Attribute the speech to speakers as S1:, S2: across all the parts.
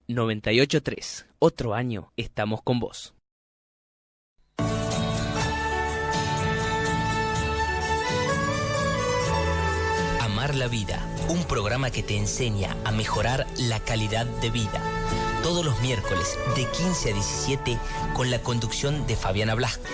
S1: 98.3. Otro año estamos con vos.
S2: Amar la vida, un programa que te enseña a mejorar la calidad de vida. Todos los miércoles de 15 a 17 con la conducción de Fabiana Blasco.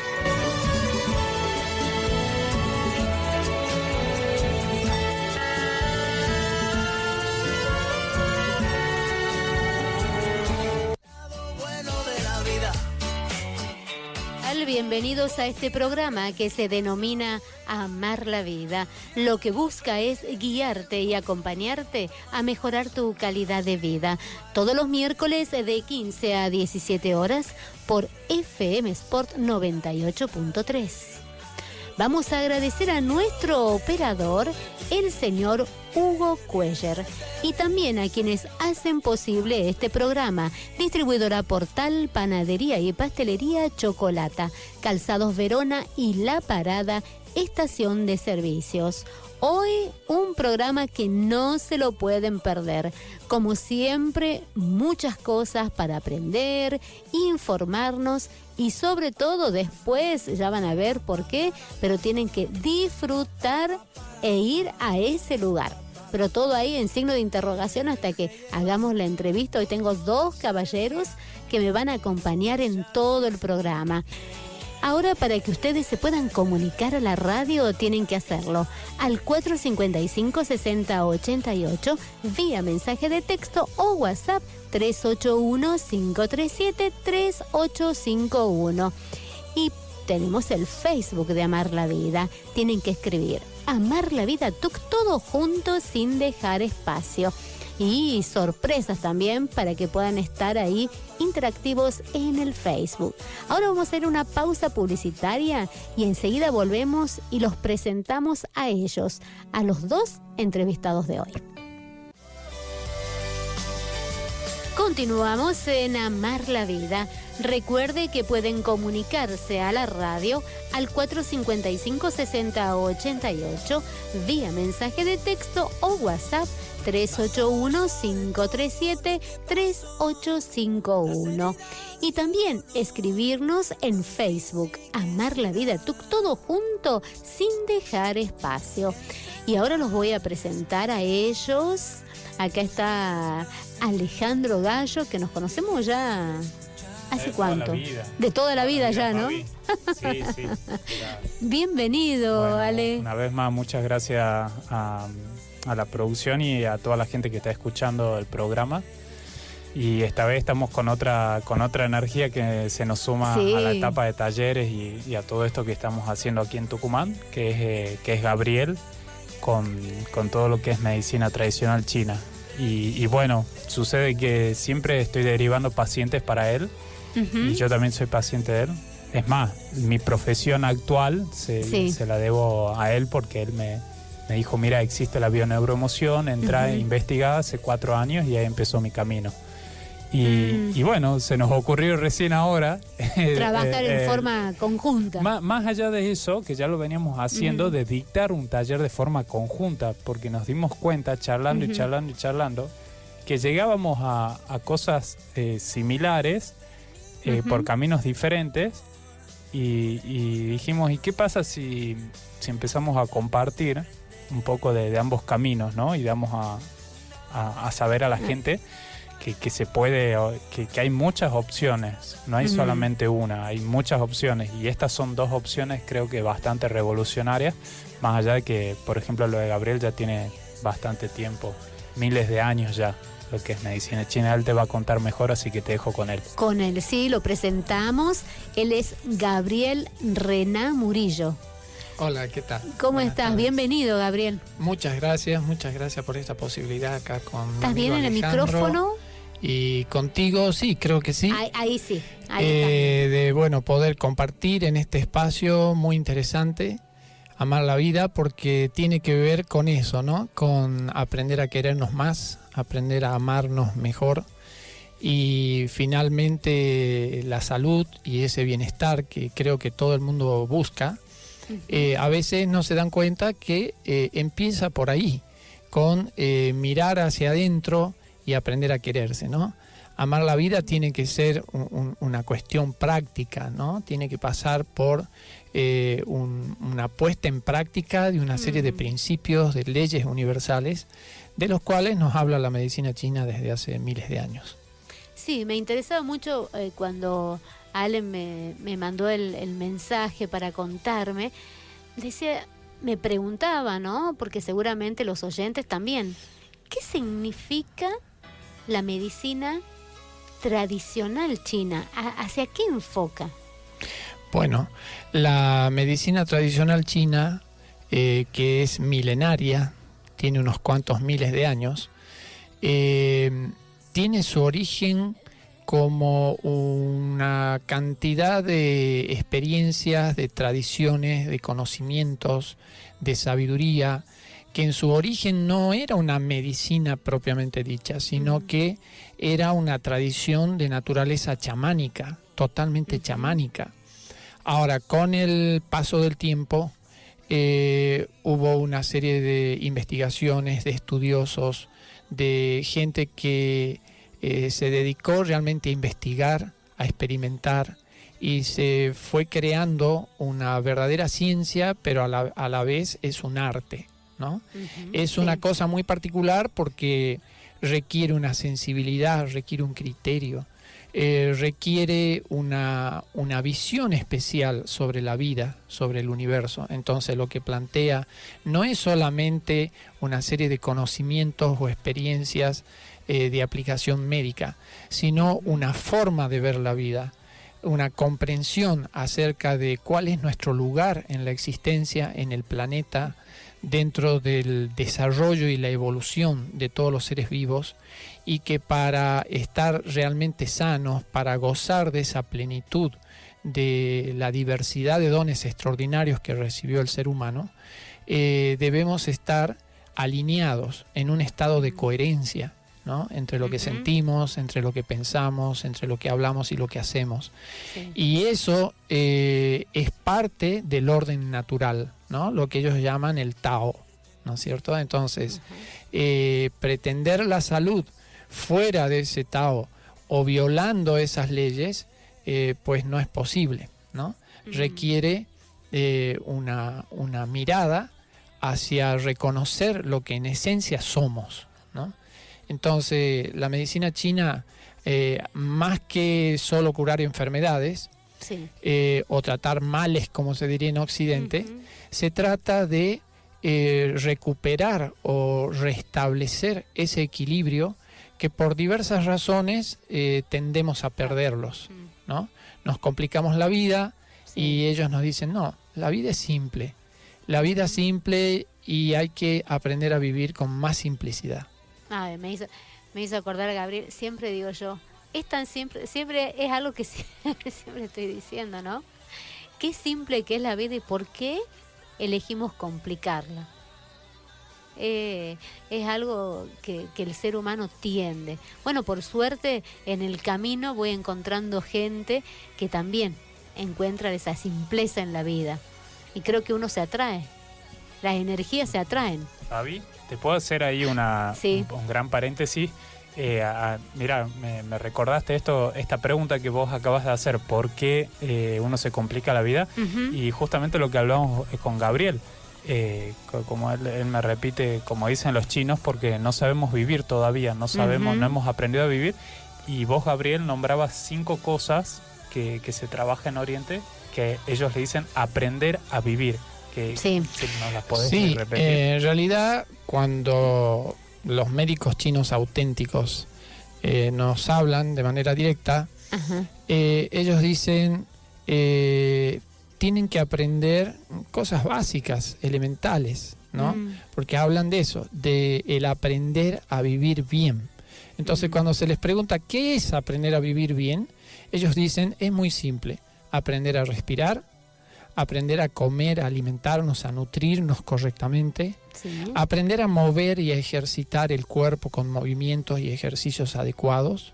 S3: Bienvenidos a este programa que se denomina Amar la Vida. Lo que busca es guiarte y acompañarte a mejorar tu calidad de vida. Todos los miércoles de 15 a 17 horas por FM Sport 98.3. Vamos a agradecer a nuestro operador, el señor Hugo Cuellar, y también a quienes hacen posible este programa: distribuidora Portal, Panadería y Pastelería Chocolata, Calzados Verona y La Parada, estación de servicios. Hoy un programa que no se lo pueden perder. Como siempre, muchas cosas para aprender, informarnos y sobre todo después, ya van a ver por qué, pero tienen que disfrutar e ir a ese lugar. Pero todo ahí en signo de interrogación hasta que hagamos la entrevista. Hoy tengo 2 caballeros que me van a acompañar en todo el programa. Ahora, para que ustedes se puedan comunicar a la radio, tienen que hacerlo al 455-6088 vía mensaje de texto o WhatsApp 381-537-3851. Y tenemos el Facebook de Amar la Vida. Tienen que escribir Amar la Vida TUC, todo junto sin dejar espacio. Y sorpresas también para que puedan estar ahí interactivos en el Facebook. Ahora vamos a hacer una pausa publicitaria y enseguida volvemos y los presentamos a ellos, a los 2 entrevistados de hoy. Continuamos en Amar la Vida. Recuerde que pueden comunicarse a la radio al 455-6088 vía mensaje de texto o WhatsApp 381-537-3851. Y también escribirnos en Facebook, Amar la Vida TUC, todo junto, sin dejar espacio. Y ahora los voy a presentar a ellos. Acá está Alejandro Gallo, que nos conocemos ya... ¿Hace cuánto? De toda la vida ya, ¿no?
S4: Sí.
S3: Bienvenido, bueno, Ale.
S4: Una vez más, muchas gracias a la producción y a toda la gente que está escuchando el programa. Y esta vez estamos con otra energía que se nos suma a la etapa de talleres y a todo esto que estamos haciendo aquí en Tucumán, que es Gabriel, con todo lo que es medicina tradicional china. Y bueno, sucede que siempre estoy derivando pacientes para él. Y yo también soy paciente de él. Es más, mi profesión actual se la debo a él, porque él me dijo, mira, existe la bioneuroemoción, entra a investigar hace 4 años y ahí empezó mi camino. Y bueno, se nos ocurrió recién ahora
S3: trabajar en forma conjunta.
S4: Más allá de eso, que ya lo veníamos haciendo, de dictar un taller de forma conjunta, porque nos dimos cuenta, charlando y charlando, que llegábamos a cosas similares, por caminos diferentes, y dijimos, ¿y qué pasa si empezamos a compartir un poco de ambos caminos, ¿no? Y damos a saber a la gente que se puede, que hay muchas opciones, no hay solamente una, hay muchas opciones, y estas son 2 opciones creo que bastante revolucionarias, más allá de que, por ejemplo, lo de Gabriel ya tiene bastante tiempo, miles de años ya, lo que es medicina china. Él te va a contar mejor, así que te dejo con él.
S3: Con él, sí, lo presentamos. Él es Gabriel Rená Murillo.
S5: Hola, ¿qué tal?
S3: ¿Cómo estás? Tardes. Bienvenido, Gabriel.
S5: Muchas gracias por esta posibilidad acá con mi
S3: ¿Estás bien en
S5: Alejandro.
S3: El micrófono?
S5: Y contigo, sí, creo que sí.
S3: Ahí sí.
S5: De poder compartir en este espacio muy interesante, Amar la Vida, porque tiene que ver con eso, ¿no? Con aprender a querernos más, aprender a amarnos mejor, y finalmente la salud y ese bienestar que creo que todo el mundo busca. A veces no se dan cuenta que empieza por ahí, con mirar hacia adentro y aprender a quererse, ¿no? Amar la vida tiene que ser una cuestión práctica, ¿no? Tiene que pasar por una puesta en práctica de una serie de principios, de leyes universales, de los cuales nos habla la medicina china desde hace miles de años.
S3: Sí, me interesaba mucho cuando Allen me mandó el mensaje para contarme. Decía, me preguntaba, ¿no? Porque seguramente los oyentes también. ¿Qué significa la medicina tradicional china? ¿Hacia qué enfoca?
S5: Bueno, la medicina tradicional china, que es milenaria, tiene unos cuantos miles de años, tiene su origen como una cantidad de experiencias, de tradiciones, de conocimientos, de sabiduría, que en su origen no era una medicina propiamente dicha, sino que era una tradición de naturaleza chamánica, totalmente chamánica. Ahora, con el paso del tiempo, hubo una serie de investigaciones, de estudiosos, de gente que se dedicó realmente a investigar, a experimentar, y se fue creando una verdadera ciencia, pero a la vez es un arte, ¿no? Es una cosa muy particular porque requiere una sensibilidad, requiere un criterio, requiere una visión especial sobre la vida, sobre el universo. Entonces lo que plantea no es solamente una serie de conocimientos o experiencias de aplicación médica, sino una forma de ver la vida, una comprensión acerca de cuál es nuestro lugar en la existencia, en el planeta, dentro del desarrollo y la evolución de todos los seres vivos, y que para estar realmente sanos, para gozar de esa plenitud, de la diversidad de dones extraordinarios que recibió el ser humano, debemos estar alineados en un estado de coherencia, ¿no? Entre lo que sentimos, entre lo que pensamos, entre lo que hablamos y lo que hacemos. Sí. Y eso es parte del orden natural, ¿no? Lo que ellos llaman el Tao, ¿no es cierto? Entonces, pretender la salud fuera de ese Tao o violando esas leyes, pues no es posible, ¿no? Requiere una mirada hacia reconocer lo que en esencia somos, ¿no? Entonces, la medicina china, más que solo curar enfermedades, o tratar males, como se diría en Occidente, se trata de recuperar o restablecer ese equilibrio que por diversas razones tendemos a perderlos, ¿no? Nos complicamos la vida y ellos nos dicen, no, la vida es simple. La vida es simple y hay que aprender a vivir con más simplicidad.
S3: Me hizo acordar, Gabriel, siempre digo yo, es tan simple, siempre es algo que siempre estoy diciendo, ¿no? Qué simple que es la vida y por qué elegimos complicarla. Es algo que el ser humano tiende. Bueno, por suerte, en el camino voy encontrando gente que también encuentra esa simpleza en la vida. Y creo que uno se atrae. Las energías se atraen.
S4: Fabi, ¿te puedo hacer ahí un gran paréntesis? Mira, me recordaste esta pregunta que vos acabas de hacer, ¿por qué uno se complica la vida? Y justamente lo que hablamos con Gabriel, como él me repite, como dicen los chinos, porque no sabemos vivir todavía, no hemos aprendido a vivir. Y vos, Gabriel, nombrabas 5 cosas que se trabaja en Oriente, que ellos le dicen aprender a vivir. Si nos las podés repetir.
S5: En realidad, cuando los médicos chinos auténticos nos hablan de manera directa, ellos dicen tienen que aprender cosas básicas, elementales, ¿no? Porque hablan de eso, de el aprender a vivir bien. Entonces, cuando se les pregunta qué es aprender a vivir bien, ellos dicen, es muy simple, aprender a respirar, aprender a comer, a alimentarnos, a nutrirnos correctamente, aprender a mover y a ejercitar el cuerpo con movimientos y ejercicios adecuados,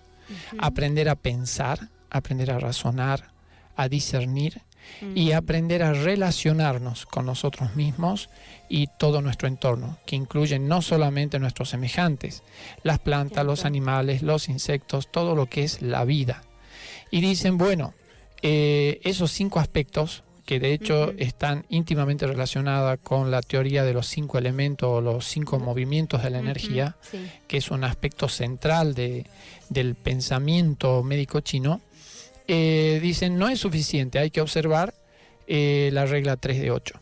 S5: aprender a pensar, aprender a razonar, a discernir, y aprender a relacionarnos con nosotros mismos y todo nuestro entorno, que incluye no solamente nuestros semejantes, las plantas, los animales, los insectos, todo lo que es la vida. Y dicen, bueno, esos 5 aspectos, que de hecho están íntimamente relacionadas con la teoría de los 5 elementos o los 5 movimientos de la energía, que es un aspecto central del pensamiento médico chino, dicen no es suficiente, hay que observar la regla 3 de 8.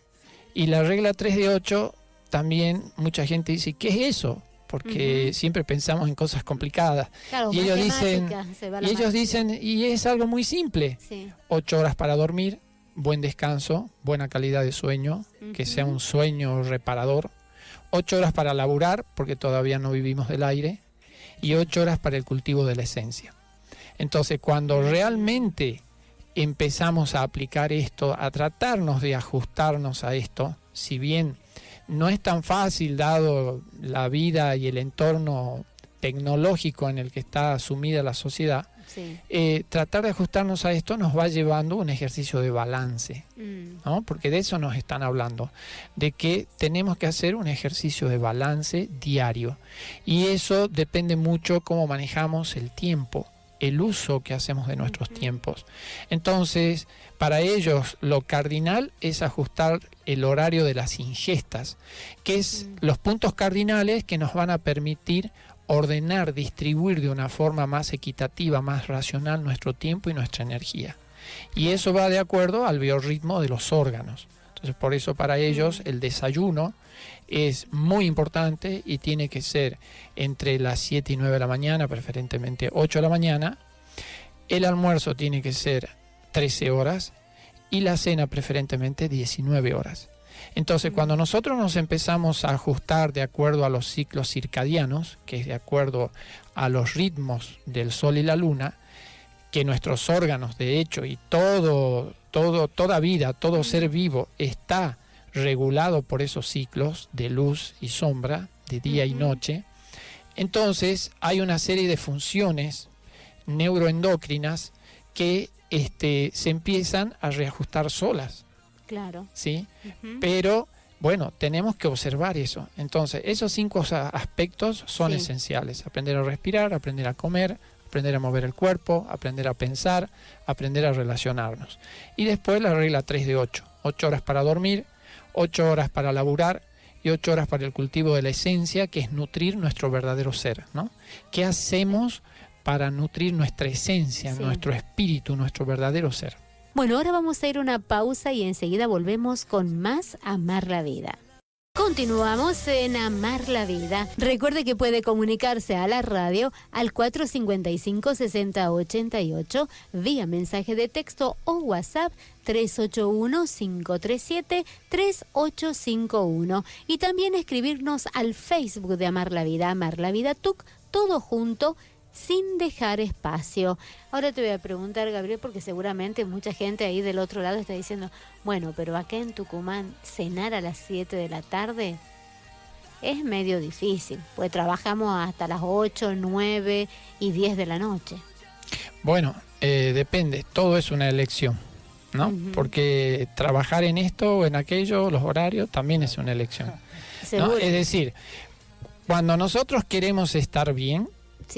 S5: Y la regla 3 de 8 también mucha gente dice, ¿qué es eso? Porque siempre pensamos en cosas complicadas.
S3: Claro,
S5: y ellos dicen, y es algo muy simple. 8 horas para dormir, buen descanso, buena calidad de sueño, que sea un sueño reparador. 8 horas para laburar, porque todavía no vivimos del aire. Y 8 horas para el cultivo de la esencia. Entonces, cuando realmente empezamos a aplicar esto, a tratarnos de ajustarnos a esto, si bien no es tan fácil dado la vida y el entorno tecnológico en el que está sumida la sociedad, tratar de ajustarnos a esto nos va llevando un ejercicio de balance, ¿no? Porque de eso nos están hablando, de que tenemos que hacer un ejercicio de balance diario, y eso depende mucho cómo manejamos el tiempo, el uso que hacemos de nuestros tiempos. Entonces, para ellos lo cardinal es ajustar el horario de las ingestas, que es los puntos cardinales que nos van a permitir ordenar, distribuir de una forma más equitativa, más racional nuestro tiempo y nuestra energía. Y eso va de acuerdo al biorritmo de los órganos. Entonces, por eso para ellos el desayuno es muy importante y tiene que ser entre las 7 y 9 de la mañana, preferentemente 8 de la mañana. El almuerzo tiene que ser 13 horas y la cena preferentemente 19 horas. Entonces, cuando nosotros nos empezamos a ajustar de acuerdo a los ciclos circadianos, que es de acuerdo a los ritmos del sol y la luna, que nuestros órganos, de hecho, y toda vida, todo ser vivo está regulado por esos ciclos de luz y sombra, de día y noche, entonces hay una serie de funciones neuroendocrinas que se empiezan a reajustar solas.
S3: Claro.
S5: ¿Sí? Pero, bueno, tenemos que observar eso. Entonces, esos 5 aspectos son esenciales. Aprender a respirar, aprender a comer, aprender a mover el cuerpo, aprender a pensar, aprender a relacionarnos. Y después la regla 3 de 8. 8 horas para dormir, 8 horas para laburar y 8 horas para el cultivo de la esencia, que es nutrir nuestro verdadero ser, ¿no? ¿Qué hacemos para nutrir nuestra esencia, nuestro espíritu, nuestro verdadero ser?
S3: Bueno, ahora vamos a ir a una pausa y enseguida volvemos con más Amar la Vida. Continuamos en Amar la Vida. Recuerde que puede comunicarse a la radio al 455-6088 vía mensaje de texto o WhatsApp 381-537-3851. Y también escribirnos al Facebook de Amar la Vida TUC, todo junto, sin dejar espacio. Ahora te voy a preguntar, Gabriel, porque seguramente mucha gente ahí del otro lado está diciendo, bueno, pero acá en Tucumán cenar a las 7 de la tarde es medio difícil, pues trabajamos hasta las 8, 9 y 10 de la noche. Bueno,
S5: depende, todo es una elección, ¿no? Porque trabajar en esto o en aquello, los horarios, también es una elección, ¿no? Es decir, cuando nosotros queremos estar bien,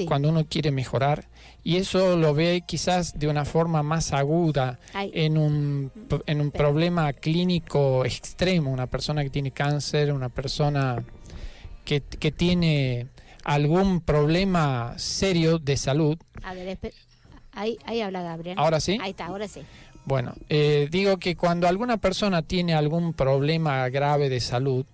S5: cuando uno quiere mejorar, y eso lo ve quizás de una forma más aguda en un problema clínico extremo, una persona que tiene cáncer, una persona que tiene algún problema serio de salud.
S3: A ver, ahí habla Gabriel.
S5: ¿Ahora sí?
S3: Ahí está, ahora sí.
S5: Bueno, digo que cuando alguna persona tiene algún problema grave de salud,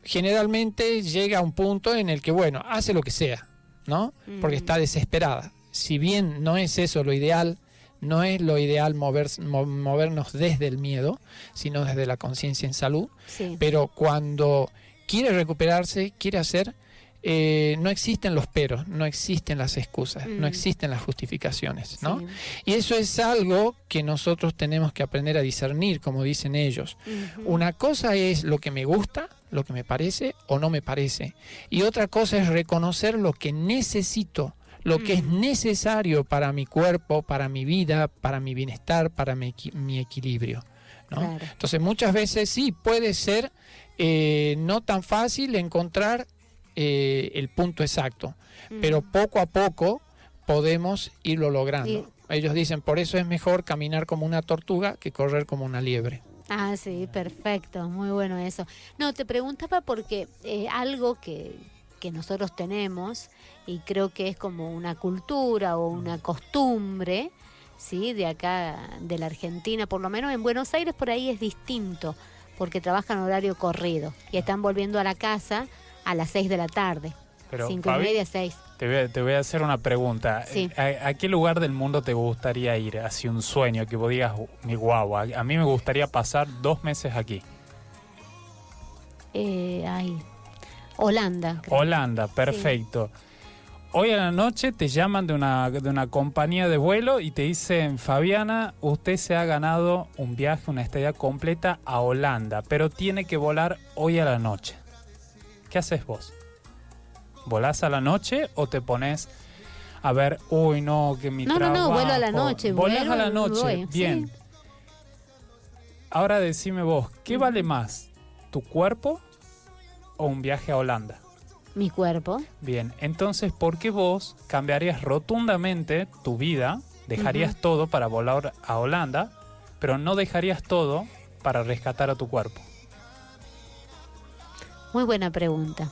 S5: generalmente llega a un punto en el que, bueno, hace lo que sea, ¿no? Porque está desesperada. Si bien no es eso lo ideal, no es lo ideal movernos desde el miedo, sino desde la conciencia en salud. Pero cuando quiere recuperarse, quiere hacer, no existen los peros, no existen las excusas, no existen las justificaciones, ¿no? Y eso es algo que nosotros tenemos que aprender a discernir, como dicen ellos. Una cosa es lo que me gusta, lo que me parece o no me parece. Y otra cosa es reconocer lo que necesito, lo que es necesario para mi cuerpo, para mi vida, para mi bienestar, para mi equilibrio, ¿no?
S3: Claro.
S5: Entonces muchas veces sí puede ser no tan fácil encontrar el punto exacto, pero poco a poco podemos irlo logrando.
S3: Y-
S5: Ellos dicen, por eso es mejor caminar como una tortuga que correr como una liebre.
S3: Ah, sí, perfecto, muy bueno eso. No, te preguntaba porque algo que nosotros tenemos, y creo que es como una cultura o una costumbre, ¿sí? De acá, de la Argentina, por lo menos en Buenos Aires por ahí es distinto, porque trabajan horario corrido y están volviendo a la casa a las 6 de la tarde,
S4: Pero,
S3: 5:30, 6.
S4: Te voy a hacer una pregunta.
S3: Sí.
S4: ¿A qué lugar del mundo te gustaría ir? Hacia un sueño, que vos digas, mi guau, a mí me gustaría pasar 2 meses aquí.
S3: Holanda. Creo.
S4: Holanda, perfecto. Hoy a la noche te llaman de una compañía de vuelo y te dicen, Fabiana, usted se ha ganado un viaje, una estadía completa a Holanda, pero tiene que volar hoy a la noche. ¿Qué haces vos? ¿Volás a la noche o te pones a ver, uy, no, que mi trabajo...
S3: No, vuelo a la noche.
S4: Volás a la noche,
S3: voy,
S4: bien.
S3: sí.
S4: Ahora decime vos, ¿qué vale más? ¿Tu cuerpo o un viaje a Holanda?
S3: Mi cuerpo.
S4: Bien, entonces, ¿por qué vos cambiarías rotundamente tu vida? Dejarías todo para volar a Holanda, pero no dejarías todo para rescatar a tu cuerpo.
S3: Muy buena pregunta.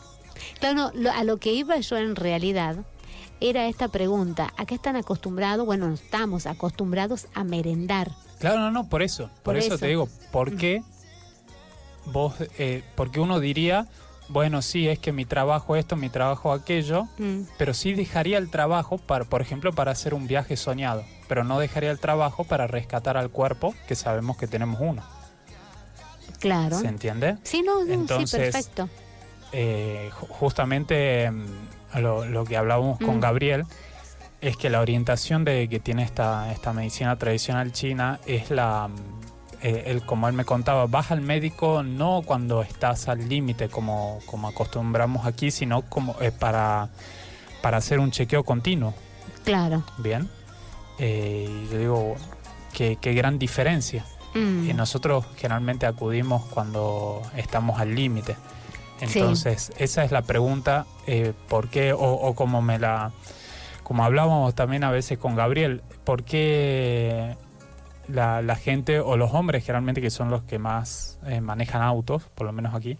S3: Claro, no, a lo que iba yo en realidad era esta pregunta. ¿A qué están acostumbrados? Bueno, estamos acostumbrados a merendar.
S4: Claro, no, por eso. Por eso te digo, ¿por qué vos, porque uno diría, bueno, sí, es que mi trabajo esto, mi trabajo aquello, pero sí dejaría el trabajo, para, por ejemplo, para hacer un viaje soñado, pero no dejaría el trabajo para rescatar al cuerpo, que sabemos que tenemos uno.
S3: Claro.
S4: ¿Se entiende?
S3: Sí, no,
S4: Entonces,
S3: sí, perfecto.
S4: Justamente lo que hablábamos con Gabriel es que la orientación que tiene esta medicina tradicional china es como él me contaba, vas al médico no cuando estás al límite como acostumbramos aquí, sino como para hacer un chequeo continuo.
S3: Claro.
S4: Bien. Y yo digo, qué gran diferencia. Y nosotros generalmente acudimos cuando estamos al límite. Entonces, esa es la pregunta, ¿por qué? O como hablábamos también a veces con Gabriel, ¿por qué la gente o los hombres generalmente, que son los que más manejan autos, por lo menos aquí,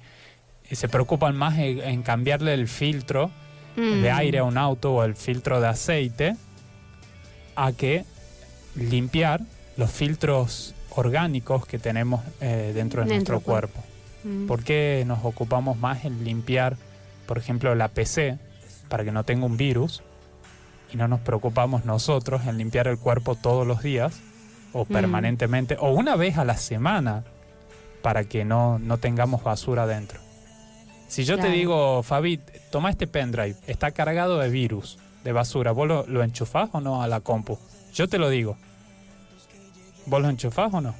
S4: se preocupan más en cambiarle el filtro de aire a un auto o el filtro de aceite a que limpiar los filtros orgánicos que tenemos dentro de nuestro cuerpo? ¿Por qué nos ocupamos más en limpiar, por ejemplo, la PC para que no tenga un virus y no nos preocupamos nosotros en limpiar el cuerpo todos los días o permanentemente o una vez a la semana para que no tengamos basura dentro? Si yo te digo, Fabi, toma este pendrive, está cargado de virus, de basura, ¿vos lo enchufás o no a la compu? Yo te lo digo. ¿Vos lo enchufás o no?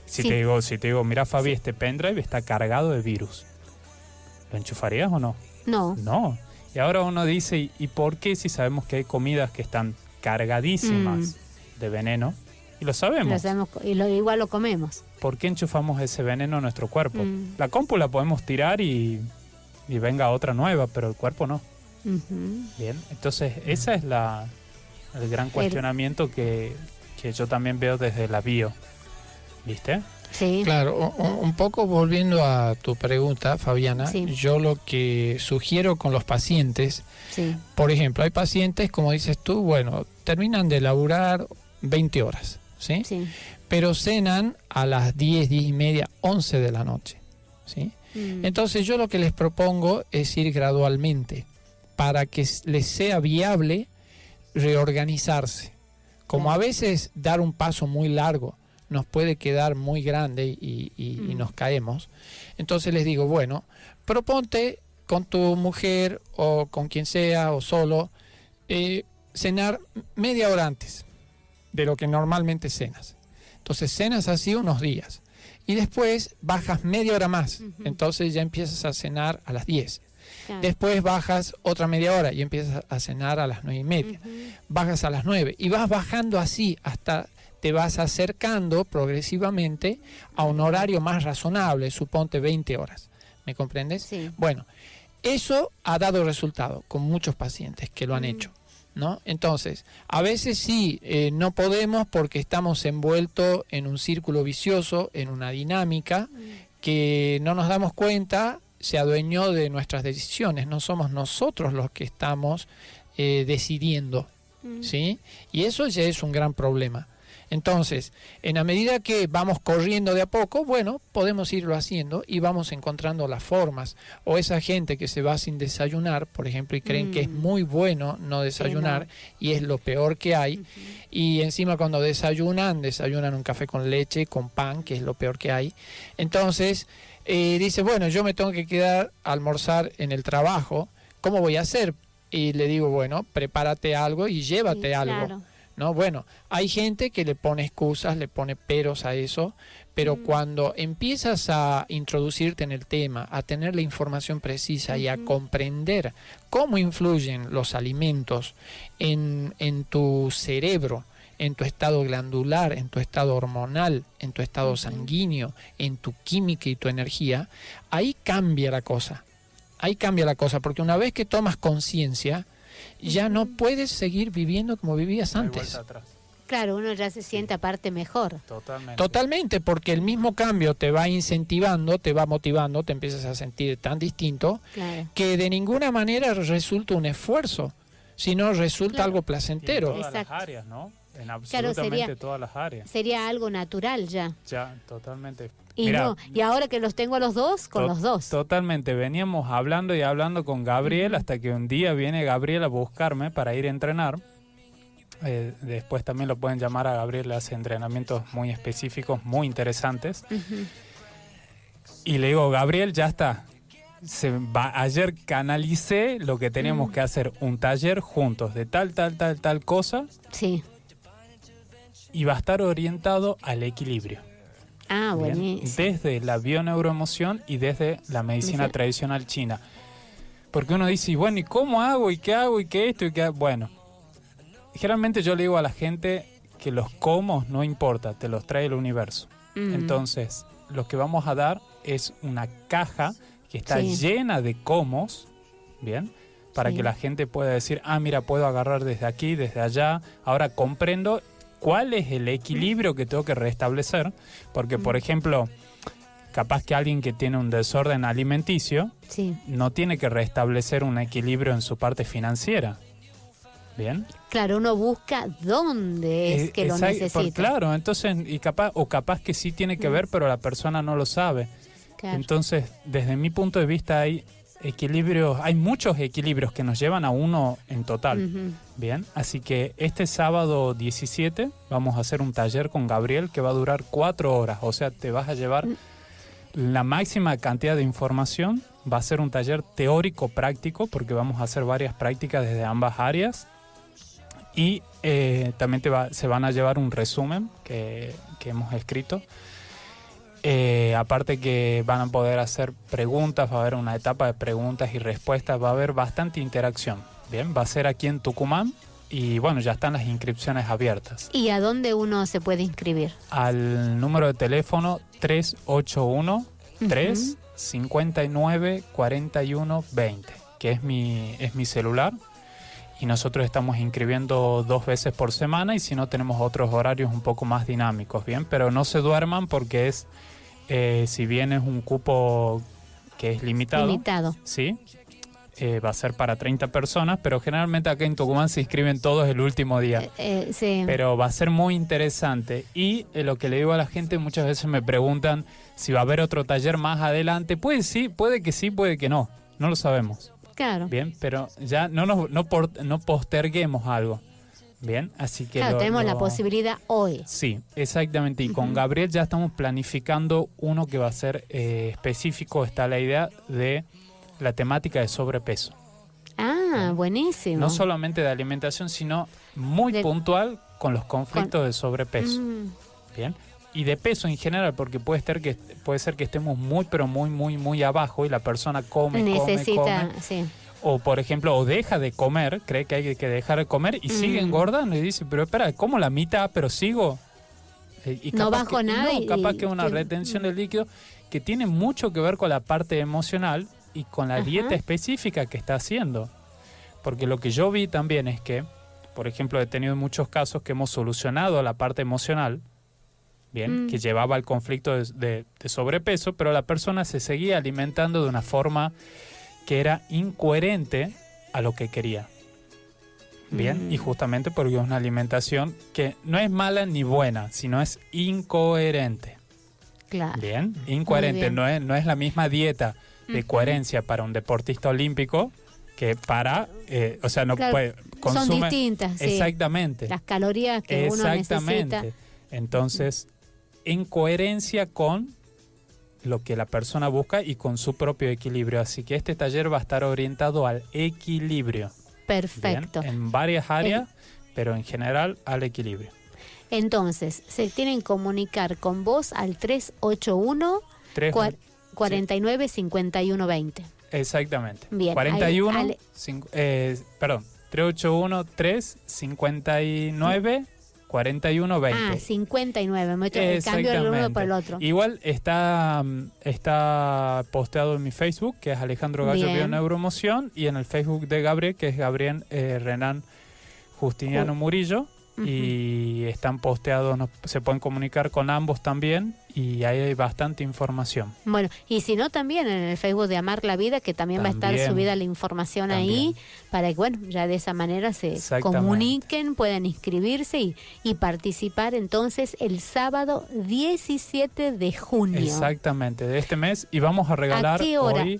S4: Si te digo, mira, Fabi, este pendrive está cargado de virus, ¿lo enchufarías o no?
S3: No.
S4: No. Y ahora uno dice, ¿y por qué si sabemos que hay comidas que están cargadísimas de veneno? Y lo sabemos.
S3: Igual lo comemos.
S4: ¿Por qué enchufamos ese veneno a nuestro cuerpo? La compu la podemos tirar y venga otra nueva, pero el cuerpo no. Bien, entonces ese es el gran cuestionamiento que yo también veo desde la bio. ¿Viste?
S3: Sí.
S5: Claro, un poco volviendo a tu pregunta, Fabiana, yo lo que sugiero con los pacientes, por ejemplo, hay pacientes, como dices tú, bueno, terminan de laburar 20 horas, ¿sí? Pero cenan a las 10, 10 y media, 11 de la noche, ¿sí? Entonces yo lo que les propongo es ir gradualmente para que les sea viable reorganizarse. Como a veces dar un paso muy largo nos puede quedar muy grande y nos caemos. Entonces les digo, bueno, proponte con tu mujer o con quien sea o solo, cenar media hora antes de lo que normalmente cenas. Entonces cenas así unos días y después bajas media hora más. Entonces ya empiezas a cenar a las 10.
S3: Claro.
S5: Después bajas otra media hora y empiezas a cenar a las 9:30. Bajas a las 9 y vas bajando así hasta te vas acercando progresivamente a un horario más razonable, suponte 20 horas. ¿Me comprendes?
S3: Sí.
S5: Bueno, eso ha dado resultado con muchos pacientes que lo han hecho, ¿no? Entonces, a veces sí, no podemos porque estamos envueltos en un círculo vicioso, en una dinámica que no nos damos cuenta, se adueñó de nuestras decisiones, no somos nosotros los que estamos decidiendo, ¿sí? Y eso ya es un gran problema. Entonces, en la medida que vamos corriendo de a poco, bueno, podemos irlo haciendo y vamos encontrando las formas. O esa gente que se va sin desayunar, por ejemplo, y creen que es muy bueno no desayunar, y es lo peor que hay. Y encima cuando desayunan un café con leche, con pan, que es lo peor que hay. Entonces, dice, bueno, yo me tengo que quedar a almorzar en el trabajo, ¿cómo voy a hacer? Y le digo, bueno, prepárate algo y llévate algo.
S3: Claro.
S5: ¿No? Bueno, hay gente que le pone excusas, le pone peros a eso, pero cuando empiezas a introducirte en el tema, a tener la información precisa y a comprender cómo influyen los alimentos en tu cerebro, en tu estado glandular, en tu estado hormonal, en tu estado sanguíneo, en tu química y tu energía, ahí cambia la cosa. Ahí cambia la cosa, porque una vez que tomas conciencia, ya no puedes seguir viviendo como vivías antes.
S3: Claro, uno ya se siente aparte mejor.
S5: Totalmente, porque el mismo cambio te va incentivando, te va motivando, te empiezas a sentir tan distinto, que de ninguna manera resulta un esfuerzo, sino resulta algo placentero.
S4: En todas las áreas, ¿no? En absolutamente todas las áreas.
S3: Sería algo natural ya.
S4: Ya, totalmente.
S3: Y
S4: Mirá,
S3: no, y ahora que los tengo a los dos, con los dos.
S4: Totalmente. Veníamos hablando y hablando con Gabriel hasta que un día viene Gabriel a buscarme para ir a entrenar. Después también lo pueden llamar a Gabriel, le hace entrenamientos muy específicos, muy interesantes. Y le digo, Gabriel, ya está. Ayer canalicé lo que teníamos que hacer, un taller juntos de tal cosa.
S3: Sí.
S4: Y va a estar orientado al equilibrio.
S3: Ah, buenísimo.
S4: Desde la bioneuroemoción y desde la medicina tradicional china. Porque uno dice, bueno, ¿y cómo hago? ¿Y qué hago? ¿Y qué esto? ¿Y qué? Bueno, generalmente yo le digo a la gente que los cómo no importa, te los trae el universo. Entonces, lo que vamos a dar es una caja que está llena de cómo, ¿bien? Para que la gente pueda decir, ah, mira, puedo agarrar desde aquí, desde allá, ahora comprendo cuál es el equilibrio que tengo que restablecer, porque, por ejemplo, capaz que alguien que tiene un desorden alimenticio no tiene que restablecer un equilibrio en su parte financiera. ¿Bien?
S3: Claro, uno busca dónde es que lo necesita.
S4: Claro, entonces, capaz que sí tiene que ver, pero la persona no lo sabe. Claro. Entonces, desde mi punto de vista hay equilibrios, hay muchos equilibrios que nos llevan a uno en total. Bien, así que este sábado 17 vamos a hacer un taller con Gabriel que va a durar 4 horas, o sea, te vas a llevar la máxima cantidad de información. Va a ser un taller teórico práctico porque vamos a hacer varias prácticas desde ambas áreas y también se van a llevar un resumen que hemos escrito. Aparte que van a poder hacer preguntas, va a haber una etapa de preguntas y respuestas, va a haber bastante interacción. Bien, va a ser aquí en Tucumán y bueno, ya están las inscripciones abiertas.
S3: ¿Y a dónde uno se puede inscribir?
S4: Al número de teléfono 381-359-4120, que es mi celular. Y nosotros estamos inscribiendo 2 veces por semana y si no tenemos otros horarios un poco más dinámicos, ¿bien? Pero no se duerman porque si bien es un cupo que es limitado. Sí, va a ser para 30 personas, pero generalmente acá en Tucumán se inscriben todos el último día.
S3: Sí.
S4: Pero va a ser muy interesante. Y lo que le digo a la gente, muchas veces me preguntan si va a haber otro taller más adelante. Puede que sí, puede que no. No lo sabemos.
S3: Claro.
S4: Bien, pero ya no posterguemos algo. Bien, así que...
S3: Claro, tenemos la posibilidad hoy.
S4: Sí, exactamente. Y con Gabriel ya estamos planificando uno que va a ser específico. Está la idea de la temática de sobrepeso.
S3: Ah, buenísimo.
S4: No solamente de alimentación, sino muy puntual con los conflictos de sobrepeso. Bien. y de peso en general, porque puede ser que estemos muy, pero muy, muy, muy abajo y la persona come,
S3: necesita,
S4: come.
S3: Sí.
S4: O, por ejemplo, o deja de comer, cree que hay que dejar de comer y sigue engordando y dice, pero espera, como la mitad, pero sigo. Y
S3: no bajo nada.
S4: No, capaz que es una retención de líquido que tiene mucho que ver con la parte emocional y con la dieta específica que está haciendo. Porque lo que yo vi también es que, por ejemplo, he tenido muchos casos que hemos solucionado la parte emocional, bien, que llevaba al conflicto de sobrepeso, pero la persona se seguía alimentando de una forma que era incoherente a lo que quería. Bien, y justamente porque es una alimentación que no es mala ni buena, sino es incoherente.
S3: Claro.
S4: Bien, incoherente,
S3: bien.
S4: No es la misma dieta de coherencia para un deportista olímpico que para, o sea, no puede
S3: son distintas, sí.
S4: Exactamente.
S3: Las calorías que uno necesita.
S4: Entonces, en coherencia con lo que la persona busca y con su propio equilibrio. Así que este taller va a estar orientado al equilibrio.
S3: Perfecto.
S4: Bien, en varias áreas, pero en general al equilibrio.
S3: Entonces, se tienen que comunicar con vos al 381 49 51 20.
S4: Exactamente.
S3: Bien.
S4: 41, perdón, 381 359 41 20.
S3: Ah, 59, me cambio el uno por el otro.
S4: Igual está posteado en mi Facebook, que es Alejandro Gallo Bioneuroemoción, y en el Facebook de Gabriel, que es Gabriel Renan Justiniano Murillo. Y están posteados, se pueden comunicar con ambos también, y ahí hay bastante información.
S3: Bueno, y si no, también en el Facebook de Amar la Vida, que también va a estar subida la información ahí, para que, bueno, ya de esa manera se comuniquen, puedan inscribirse y participar entonces el sábado 17 de junio.
S4: Exactamente, de este mes, y vamos a regalar
S3: ¿a qué hora?
S4: Hoy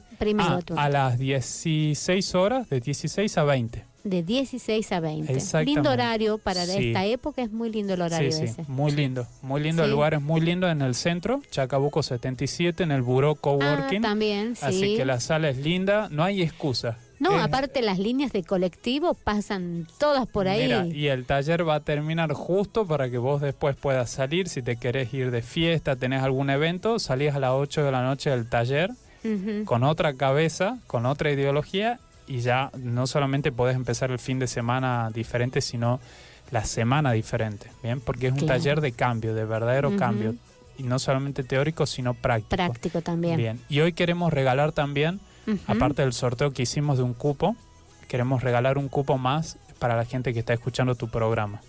S4: a las 16 horas, de 16 a 20.
S3: De 16 a 20. Lindo horario para esta época, es muy lindo el horario ese.
S4: Sí, muy lindo, el lugar es muy lindo en el centro, Chacabuco 77, en el Buró Coworking.
S3: También, sí.
S4: Así que la sala es linda, no hay excusa.
S3: No, aparte las líneas de colectivo pasan todas por ahí.
S4: Mira, y el taller va a terminar justo para que vos después puedas salir, si te querés ir de fiesta, tenés algún evento, salís a las 8 de la noche del taller con otra cabeza, con otra ideología, y ya no solamente podés empezar el fin de semana diferente, sino la semana diferente, ¿bien? Porque es un taller de cambio, de verdadero cambio, y no solamente teórico, sino práctico.
S3: Práctico también.
S4: Bien, y hoy queremos regalar también, aparte del sorteo que hicimos de un cupo, queremos regalar un cupo más para la gente que está escuchando tu programa.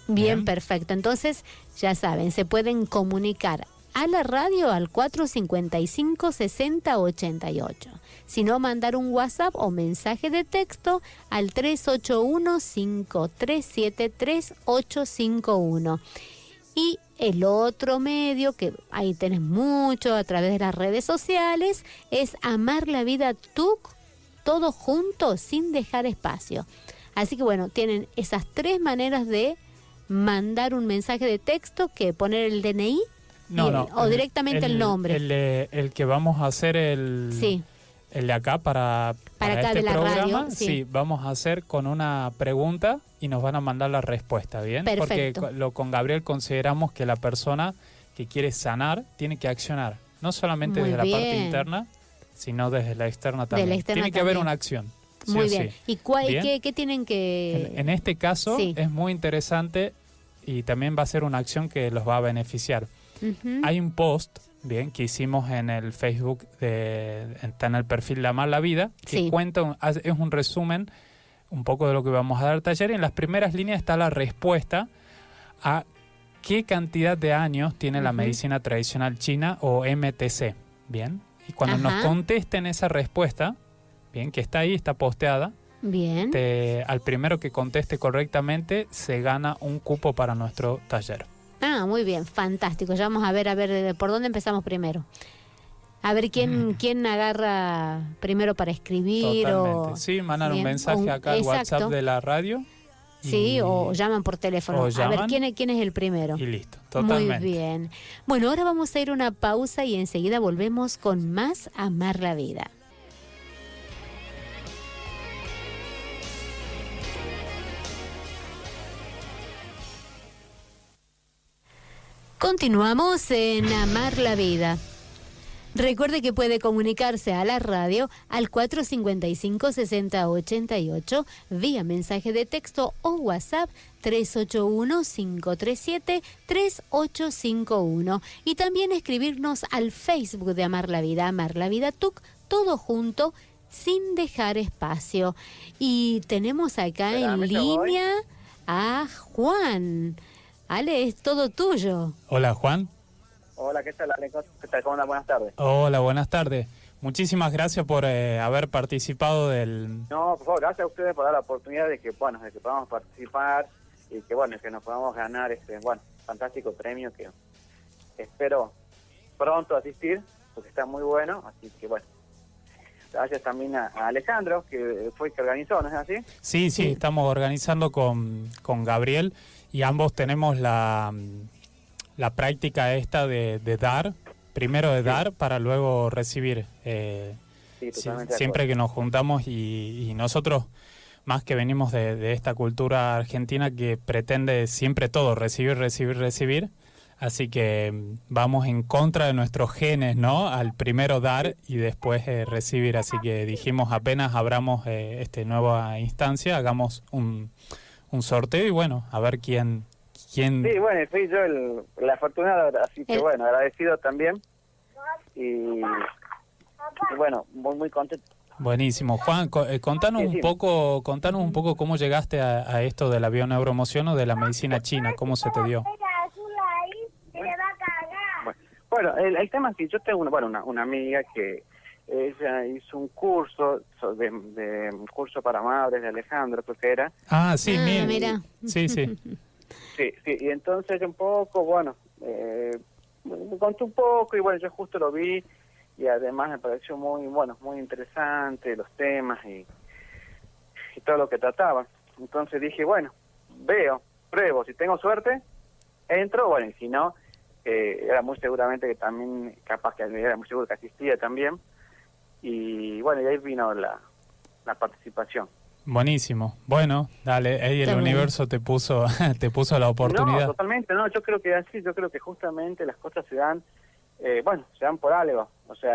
S3: Bien, perfecto. Entonces, ya saben, se pueden comunicar a la radio al 455-6088. Si no, mandar un WhatsApp o mensaje de texto al 381-537-3851. Y el otro medio, que ahí tenés mucho a través de las redes sociales, es Amar la Vida TUC, todo junto, sin dejar espacio. Así que bueno, tienen esas tres maneras de mandar un mensaje de texto, que poner el DNI o directamente el nombre.
S4: El que vamos a hacer el de acá para
S3: acá
S4: este
S3: de la
S4: programa,
S3: radio,
S4: sí, vamos a hacer con una pregunta y nos van a mandar la respuesta, ¿bien?
S3: Perfecto.
S4: Porque con Gabriel consideramos que la persona que quiere sanar tiene que accionar, no solamente desde la parte interna, sino desde la externa también. Tiene que haber una acción.
S3: Muy bien. ¿Y qué tienen que...?
S4: En este caso es muy interesante y también va a ser una acción que los va a beneficiar. Hay un post, bien, que hicimos en el Facebook, está en el perfil de Amar la Vida, que cuenta, es un resumen un poco de lo que vamos a dar al taller, y en las primeras líneas está la respuesta a qué cantidad de años tiene la medicina tradicional china, o MTC, bien, y cuando nos contesten esa respuesta, bien, que está ahí, está posteada,
S3: bien,
S4: al primero que conteste correctamente se gana un cupo para nuestro taller.
S3: Ah, muy bien, fantástico. Ya vamos a ver por dónde empezamos primero. A ver quién agarra primero para escribir.
S4: Totalmente. Sí, mandan un mensaje acá al WhatsApp de la radio.
S3: Sí, o llaman por teléfono. A ver quién es el primero.
S4: Y listo, totalmente.
S3: Muy bien. Bueno, ahora vamos a ir a una pausa y enseguida volvemos con más Amar la Vida. Continuamos en Amar la Vida. Recuerde que puede comunicarse a la radio al 455-6088 vía mensaje de texto o WhatsApp 381-537-3851 y también escribirnos al Facebook de Amar la Vida TUC, todo junto, sin dejar espacio. Y tenemos acá en línea a Juan. Ale, es todo tuyo.
S4: Hola, Juan.
S6: Hola, ¿qué tal, Ale? ¿Qué tal? ¿Cómo andas? Buenas tardes.
S4: Hola, buenas tardes. Muchísimas gracias por haber participado del...
S6: No, por favor, gracias a ustedes por dar la oportunidad de que podamos participar y que, que nos podamos ganar este, fantástico premio que espero pronto asistir, porque está muy bueno, así que, gracias también a Alejandro, que fue el que organizó, ¿no es así?
S4: Sí, estamos organizando con Gabriel y ambos tenemos la práctica esta de dar, primero de dar para luego recibir. Siempre que nos juntamos y nosotros, más que venimos de esta cultura argentina que pretende siempre todo, recibir, así que vamos en contra de nuestros genes, ¿no? Al primero dar y después recibir, así que dijimos apenas abramos esta nueva instancia, hagamos un sorteo y a ver quién...
S6: Sí, fui yo el afortunado, así que agradecido también. Y muy contento.
S4: Buenísimo. Juan, contanos un poco cómo llegaste a esto de la bioneuroemoción o de la medicina china, cómo se te dio.
S6: Bueno, el tema es que yo tengo una amiga que ella hizo un curso de curso para madres de Alejandro, creo que era.
S4: Ah, sí,
S3: mira.
S4: Sí.
S6: Sí, y entonces un poco, me contó un poco y yo justo lo vi y además me pareció muy interesante los temas y todo lo que trataba. Entonces dije, pruebo, si tengo suerte, entro, y si no, era muy seguramente que también, capaz que era muy seguro que asistía también y y ahí vino la participación.
S4: Buenísimo. Bueno, dale, ahí el universo te puso la oportunidad.
S6: No, totalmente, yo creo que así, yo creo que justamente las cosas se dan, se dan por algo. O sea,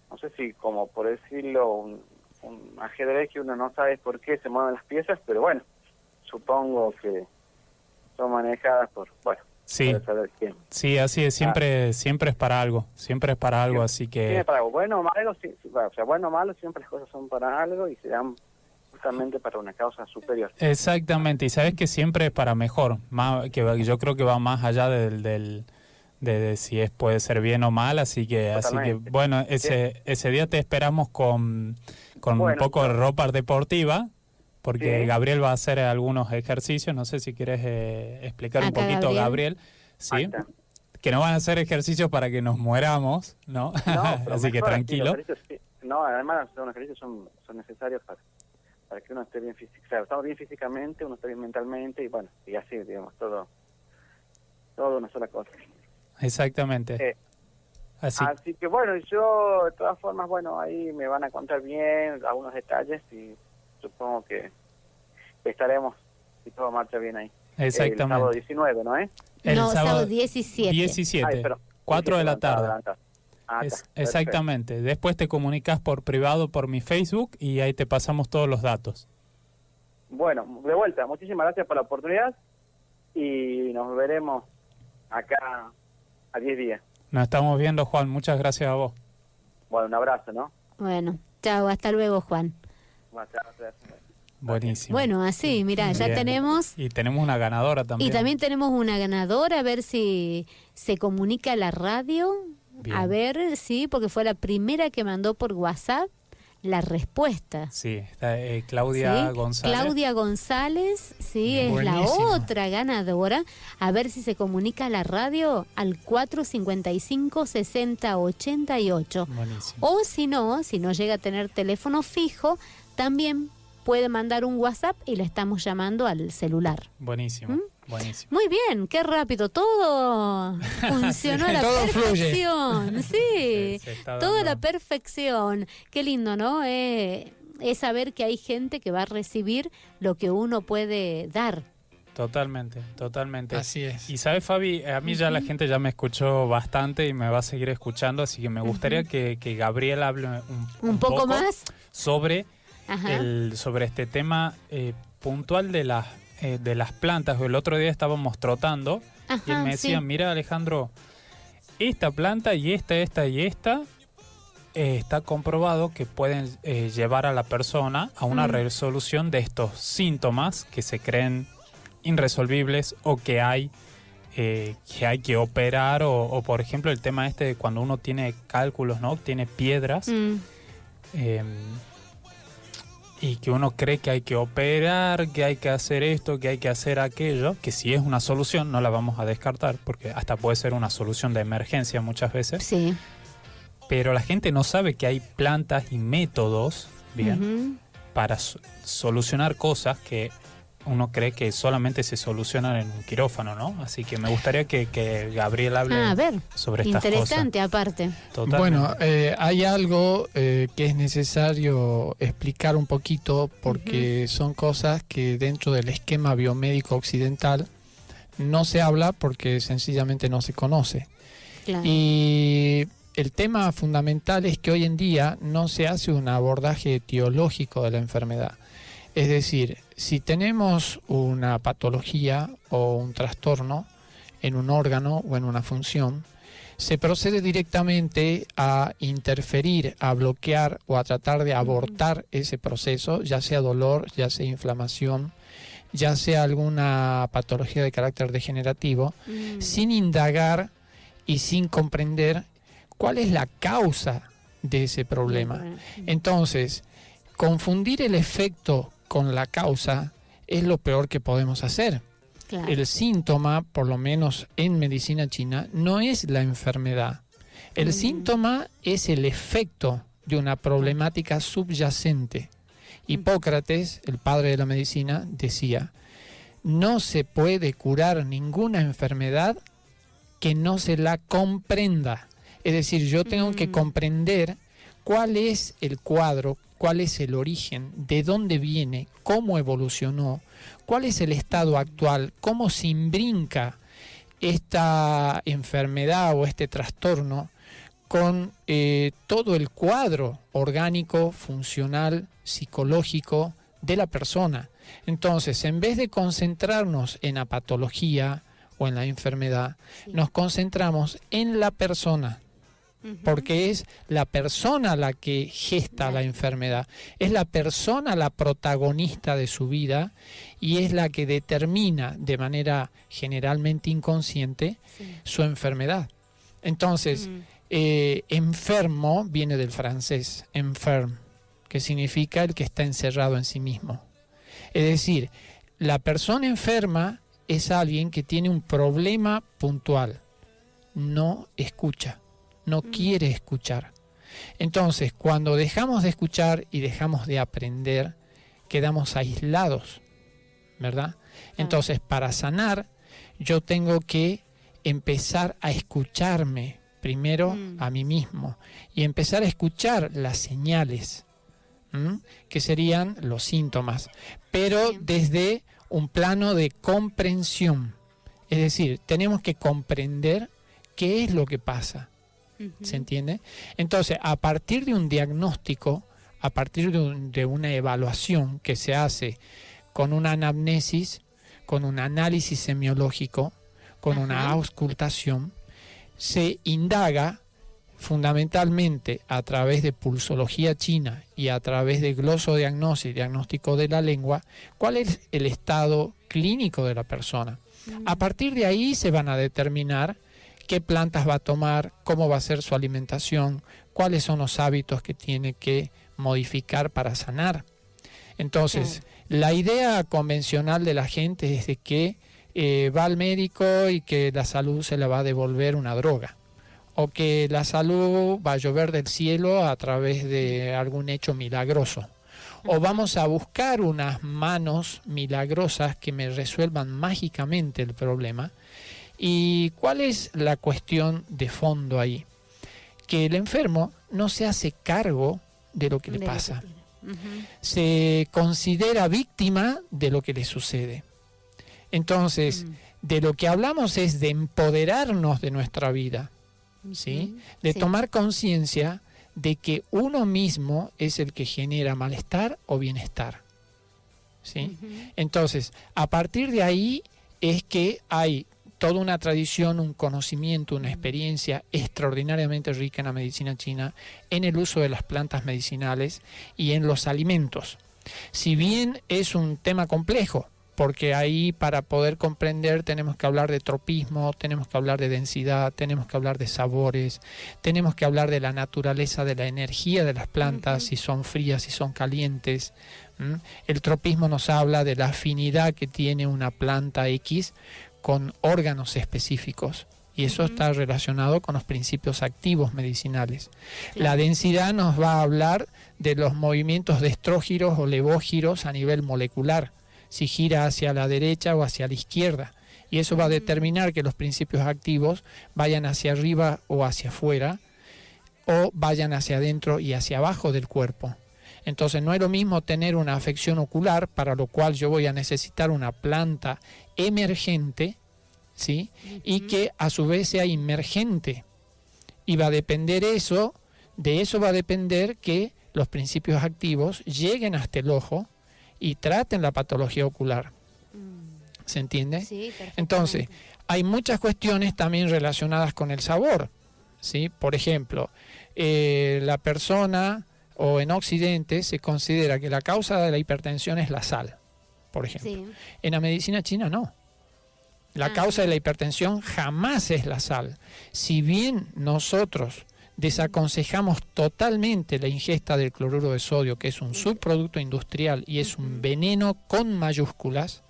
S6: no sé si como por decirlo, un ajedrez que uno no sabe por qué se mueven las piezas, pero supongo que son manejadas por,
S4: sí,
S6: por saber quién.
S4: Sí, así es, siempre es para algo, así que...
S6: Siempre para algo, bueno o malo, bueno o malo, siempre las cosas son para algo y se dan justamente para una causa superior.
S4: Exactamente, y sabes que siempre es para mejor, que yo creo que va más allá de si puede ser bien o mal, así que ese día te esperamos con un poco de ropa deportiva, porque Gabriel va a hacer algunos ejercicios, no sé si quieres explicar un poquito, Gabriel, ¿sí? Que no van a hacer ejercicios para que nos mueramos, ¿no? Así que tranquilo.
S6: No, además los ejercicios son necesarios para que uno esté bien físicamente, estamos bien físicamente, uno esté bien mentalmente y así, digamos, todo una sola cosa.
S4: Exactamente.
S6: Así que yo de todas formas, ahí me van a contar bien algunos detalles y supongo que estaremos y todo marcha bien ahí.
S4: Exactamente.
S6: El sábado 19, ¿no es?
S3: Sábado 17.
S4: 17, 4 de la tarde. Exactamente. Después te comunicas por privado por mi Facebook y ahí te pasamos todos los datos.
S6: Bueno, de vuelta, muchísimas gracias por la oportunidad y nos veremos acá a 10 días.
S4: Nos estamos viendo, Juan. Muchas gracias a vos.
S6: Un abrazo, ¿no?
S3: Bueno, chao, hasta luego, Juan.
S4: Buenísimo.
S3: Bueno, así, mira, ya tenemos...
S4: Y tenemos una ganadora también.
S3: Y también tenemos una ganadora, a ver si se comunica a la radio. Bien. A ver, sí, porque fue la primera que mandó por WhatsApp la respuesta.
S4: Sí, está Claudia González.
S3: Claudia González, sí, es la otra ganadora. A ver si se comunica a la radio al 455-6088.
S4: Buenísimo.
S3: O si no llega a tener teléfono fijo, también puede mandar un WhatsApp y le estamos llamando al celular.
S4: Buenísimo. Buenísimo.
S3: Muy bien, qué rápido, todo funcionó a la perfección. Sí, todo a la perfección. Qué lindo, ¿no? Es saber que hay gente que va a recibir lo que uno puede dar.
S4: Totalmente, totalmente.
S5: Así es.
S4: Y sabes, Fabi, a mí ya la gente ya me escuchó bastante y me va a seguir escuchando, así que me gustaría que Gabriel hable
S3: un poco más
S4: sobre sobre este tema puntual de las plantas. El otro día estábamos trotando y él me decía, mira, Alejandro, esta planta y esta está comprobado que pueden llevar a la persona a una resolución de estos síntomas que se creen irresolvibles o que hay que operar o por ejemplo el tema de cuando uno tiene cálculos, ¿no? Tiene piedras y que uno cree que hay que operar, que hay que hacer esto, que hay que hacer aquello, que si es una solución no la vamos a descartar porque hasta puede ser una solución de emergencia muchas veces.
S3: Sí.
S4: Pero la gente no sabe que hay plantas y métodos, para solucionar cosas que uno cree que solamente se solucionan en un quirófano, ¿no? Así que me gustaría que Gabriel hable sobre estas cosas.
S3: Interesante, aparte.
S4: Totalmente.
S5: Bueno, hay algo que es necesario explicar un poquito porque son cosas que dentro del esquema biomédico occidental no se habla porque sencillamente no se conoce.
S3: Claro.
S5: Y el tema fundamental es que hoy en día no se hace un abordaje etiológico de la enfermedad. Es decir, si tenemos una patología o un trastorno en un órgano o en una función, se procede directamente a interferir, a bloquear o a tratar de abortar ese proceso, ya sea dolor, ya sea inflamación, ya sea alguna patología de carácter degenerativo, sin indagar y sin comprender cuál es la causa de ese problema. Entonces, confundir el efecto con la causa es lo peor que podemos hacer.
S3: Claro.
S5: El síntoma, por lo menos en medicina china, no es la enfermedad. El síntoma es el efecto de una problemática subyacente. Hipócrates, el padre de la medicina, decía, no se puede curar ninguna enfermedad que no se la comprenda. Es decir, yo tengo que comprender cuál es el cuadro, cuál es el origen, de dónde viene, cómo evolucionó, cuál es el estado actual, cómo se imbrinca esta enfermedad o este trastorno con todo el cuadro orgánico, funcional, psicológico de la persona. Entonces, en vez de concentrarnos en la patología o en la enfermedad, nos concentramos en la persona. Porque es la persona la que gesta la enfermedad, es la persona la protagonista de su vida y es la que determina de manera generalmente inconsciente su enfermedad. Entonces, enfermo viene del francés, enferme, que significa el que está encerrado en sí mismo. Es decir, la persona enferma es alguien que tiene un problema puntual, no escucha. No quiere escuchar. Entonces, cuando dejamos de escuchar y dejamos de aprender, quedamos aislados, ¿verdad? Entonces, para sanar, yo tengo que empezar a escucharme primero a mí mismo y empezar a escuchar las señales, que serían los síntomas, pero desde un plano de comprensión. Es decir, tenemos que comprender qué es lo que pasa. ¿Se entiende? Entonces, a partir de un diagnóstico, a partir de una evaluación que se hace con una anamnesis, con un análisis semiológico, con una auscultación, se indaga fundamentalmente a través de pulsología china y a través de glosodiagnosis, diagnóstico de la lengua, cuál es el estado clínico de la persona. A partir de ahí se van a determinar qué plantas va a tomar, cómo va a ser su alimentación, cuáles son los hábitos que tiene que modificar para sanar. Entonces, la idea convencional de la gente es de que va al médico y que la salud se le va a devolver una droga, o que la salud va a llover del cielo a través de algún hecho milagroso, o vamos a buscar unas manos milagrosas que me resuelvan mágicamente el problema. ¿Y cuál es la cuestión de fondo ahí? Que el enfermo no se hace cargo de lo que le pasa. Se considera víctima de lo que le sucede. Entonces, de lo que hablamos es de empoderarnos de nuestra vida, ¿sí? De tomar conciencia de que uno mismo es el que genera malestar o bienestar, ¿sí? Entonces, a partir de ahí es que hay toda una tradición, un conocimiento, una experiencia extraordinariamente rica en la medicina china, en el uso de las plantas medicinales y en los alimentos. Si bien es un tema complejo, porque ahí para poder comprender tenemos que hablar de tropismo, tenemos que hablar de densidad, tenemos que hablar de sabores, tenemos que hablar de la naturaleza de la energía de las plantas, si son frías, si son calientes. El tropismo nos habla de la afinidad que tiene una planta X con órganos específicos, y eso está relacionado con los principios activos medicinales. La densidad nos va a hablar de los movimientos de estrógiros o levógiros a nivel molecular, si gira hacia la derecha o hacia la izquierda, y eso va a determinar que los principios activos vayan hacia arriba o hacia afuera, o vayan hacia adentro y hacia abajo del cuerpo. Entonces no es lo mismo tener una afección ocular, para lo cual yo voy a necesitar una planta emergente, ¿sí? Y que a su vez sea emergente, y va a depender de eso va a depender que los principios activos lleguen hasta el ojo y traten la patología ocular. ¿Se entiende?
S3: Sí, perfectamente.
S5: Entonces, hay muchas cuestiones también relacionadas con el sabor, ¿sí? Por ejemplo, la persona, o en Occidente, se considera que la causa de la hipertensión es la sal, por ejemplo.
S3: Sí.
S5: En la medicina china no. La causa de la hipertensión jamás es la sal. Si bien nosotros desaconsejamos totalmente la ingesta del cloruro de sodio, que es un subproducto industrial y es un veneno con mayúsculas,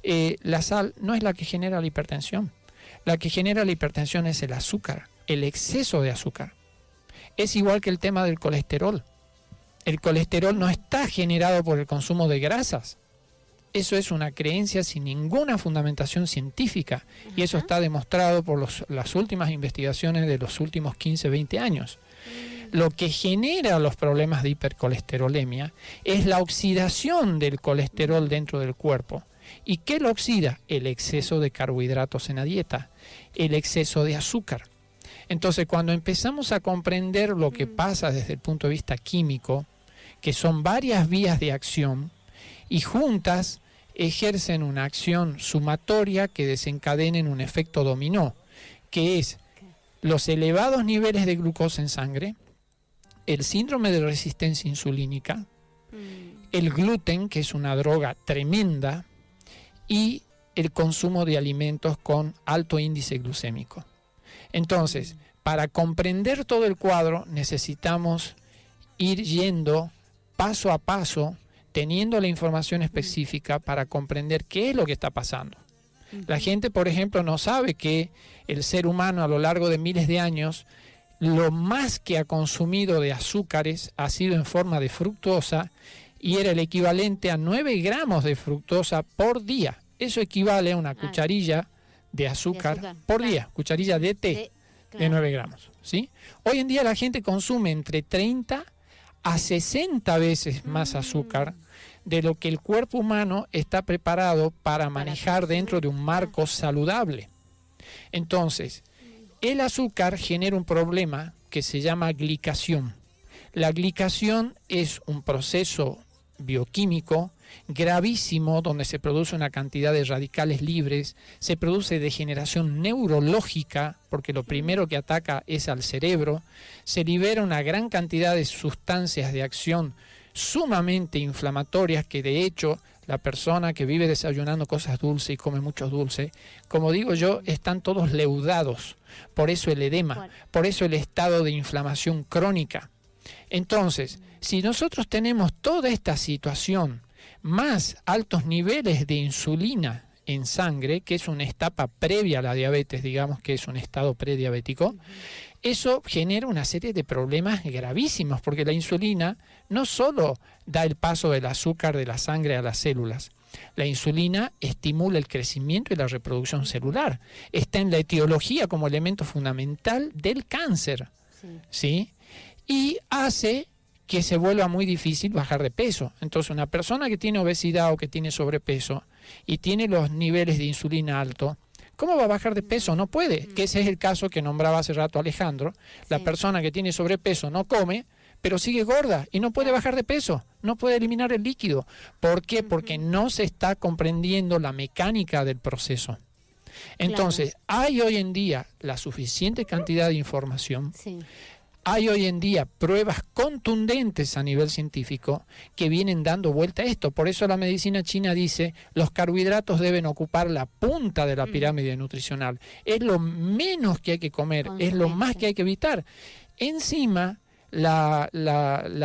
S5: la sal no es la que genera la hipertensión. La que genera la hipertensión es el azúcar, el exceso de azúcar. Es igual que el tema del colesterol. El colesterol no está generado por el consumo de grasas. Eso es una creencia sin ninguna fundamentación científica, y eso está demostrado por las últimas investigaciones de los últimos 15, 20 años. Lo que genera los problemas de hipercolesterolemia es la oxidación del colesterol dentro del cuerpo. ¿Y qué lo oxida? El exceso de carbohidratos en la dieta, el exceso de azúcar. Entonces, cuando empezamos a comprender lo que pasa desde el punto de vista químico, que son varias vías de acción, y juntas ejercen una acción sumatoria que desencadenen un efecto dominó, que es los elevados niveles de glucosa en sangre, el síndrome de resistencia insulínica, el gluten, que es una droga tremenda, y el consumo de alimentos con alto índice glucémico. Entonces, para comprender todo el cuadro necesitamos ir yendo paso a paso, teniendo la información específica para comprender qué es lo que está pasando. La gente, por ejemplo, no sabe que el ser humano a lo largo de miles de años, lo más que ha consumido de azúcares ha sido en forma de fructosa, y era el equivalente a 9 gramos de fructosa por día. Eso equivale a una cucharilla de azúcar por día, cucharilla de té de 9 gramos. ¿Sí? Hoy en día la gente consume entre 30 a 60 veces más azúcar de lo que el cuerpo humano está preparado para manejar dentro de un marco saludable. Entonces, el azúcar genera un problema que se llama glicación. La glicación es un proceso bioquímico gravísimo donde se produce una cantidad de radicales libres, se produce degeneración neurológica, porque lo primero que ataca es al cerebro, se libera una gran cantidad de sustancias de acción sumamente inflamatorias, que de hecho la persona que vive desayunando cosas dulces y come mucho dulce, como digo yo, están todos leudados. Por eso el edema, por eso el estado de inflamación crónica. Entonces, si nosotros tenemos toda esta situación, más altos niveles de insulina en sangre, que es una etapa previa a la diabetes, digamos que es un estado prediabético, eso genera una serie de problemas gravísimos, porque la insulina no solo da el paso del azúcar de la sangre a las células, la insulina estimula el crecimiento y la reproducción celular, está en la etiología como elemento fundamental del cáncer, ¿sí? Y hace que se vuelva muy difícil bajar de peso. Entonces, una persona que tiene obesidad o que tiene sobrepeso y tiene los niveles de insulina altos, ¿cómo va a bajar de peso? No puede, que ese es el caso que nombraba hace rato Alejandro. La persona que tiene sobrepeso no come, pero sigue gorda y no puede bajar de peso, no puede eliminar el líquido. ¿Por qué? Porque no se está comprendiendo la mecánica del proceso. Entonces, hay hoy en día la suficiente cantidad de información. Hay hoy en día pruebas contundentes a nivel científico que vienen dando vuelta a esto. Por eso la medicina china dice los carbohidratos deben ocupar la punta de la pirámide nutricional. Es lo menos que hay que comer, es lo más que hay que evitar. Encima, la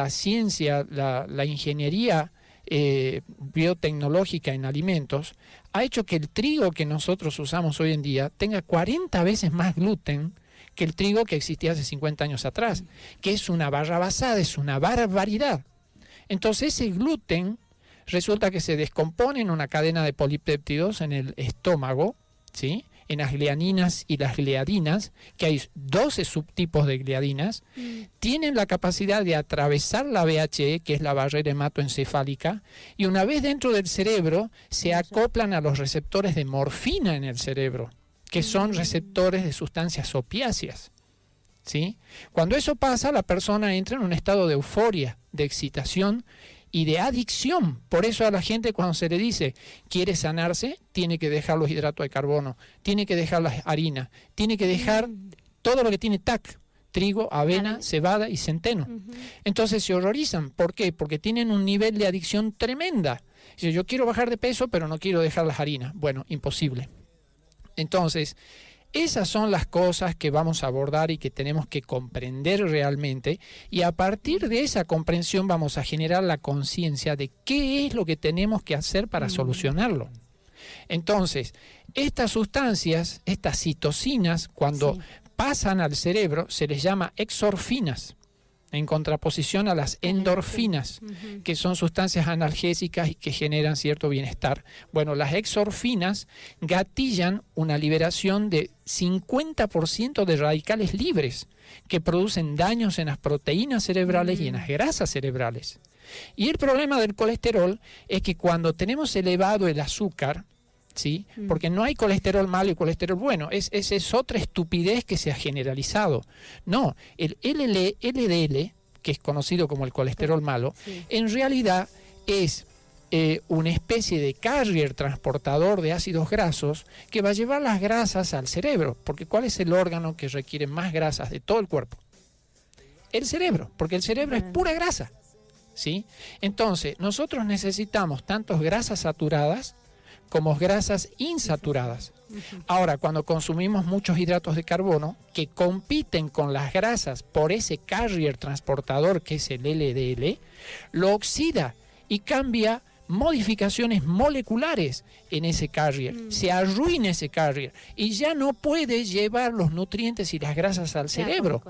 S5: ciencia, la ingeniería biotecnológica en alimentos ha hecho que el trigo que nosotros usamos hoy en día tenga 40 veces más gluten que el trigo que existía hace 50 años atrás, que es una barrabasada, es una barbaridad. Entonces ese gluten resulta que se descompone en una cadena de polipéptidos en el estómago, ¿sí?, en las glianinas y las gliadinas, que hay 12 subtipos de gliadinas, tienen la capacidad de atravesar la VHE, que es la barrera hematoencefálica, y una vez dentro del cerebro se acoplan a los receptores de morfina en el cerebro, que son receptores de sustancias opiáceas, ¿sí? Cuando eso pasa, la persona entra en un estado de euforia, de excitación y de adicción. Por eso a la gente, cuando se le dice quiere sanarse, tiene que dejar los hidratos de carbono, tiene que dejar las harinas, tiene que dejar todo lo que tiene TAC, trigo, avena, cebada y centeno. Entonces se horrorizan. ¿Por qué? Porque tienen un nivel de adicción tremenda. Dice, yo quiero bajar de peso, pero no quiero dejar las harinas. Bueno, imposible. Entonces, esas son las cosas que vamos a abordar y que tenemos que comprender realmente, y a partir de esa comprensión vamos a generar la conciencia de qué es lo que tenemos que hacer para solucionarlo. Entonces, estas sustancias, estas citocinas, cuando pasan al cerebro, se les llama exorfinas, en contraposición a las endorfinas, que son sustancias analgésicas y que generan cierto bienestar. Bueno, las exorfinas gatillan una liberación de 50% de radicales libres que producen daños en las proteínas cerebrales y en las grasas cerebrales. Y el problema del colesterol es que cuando tenemos elevado el azúcar, ¿sí?, porque no hay colesterol malo y colesterol bueno, esa es otra estupidez que se ha generalizado. No, el LDL, que es conocido como el colesterol malo, en realidad es una especie de carrier transportador de ácidos grasos que va a llevar las grasas al cerebro, porque ¿cuál es el órgano que requiere más grasas de todo el cuerpo? El cerebro, porque el cerebro es pura grasa, ¿sí? Entonces, nosotros necesitamos tanto grasas saturadas como grasas insaturadas. Ahora, cuando consumimos muchos hidratos de carbono que compiten con las grasas por ese carrier transportador que es el LDL, lo oxida y cambia modificaciones moleculares en ese carrier, se arruina ese carrier y ya no puede llevar los nutrientes y las grasas al cerebro.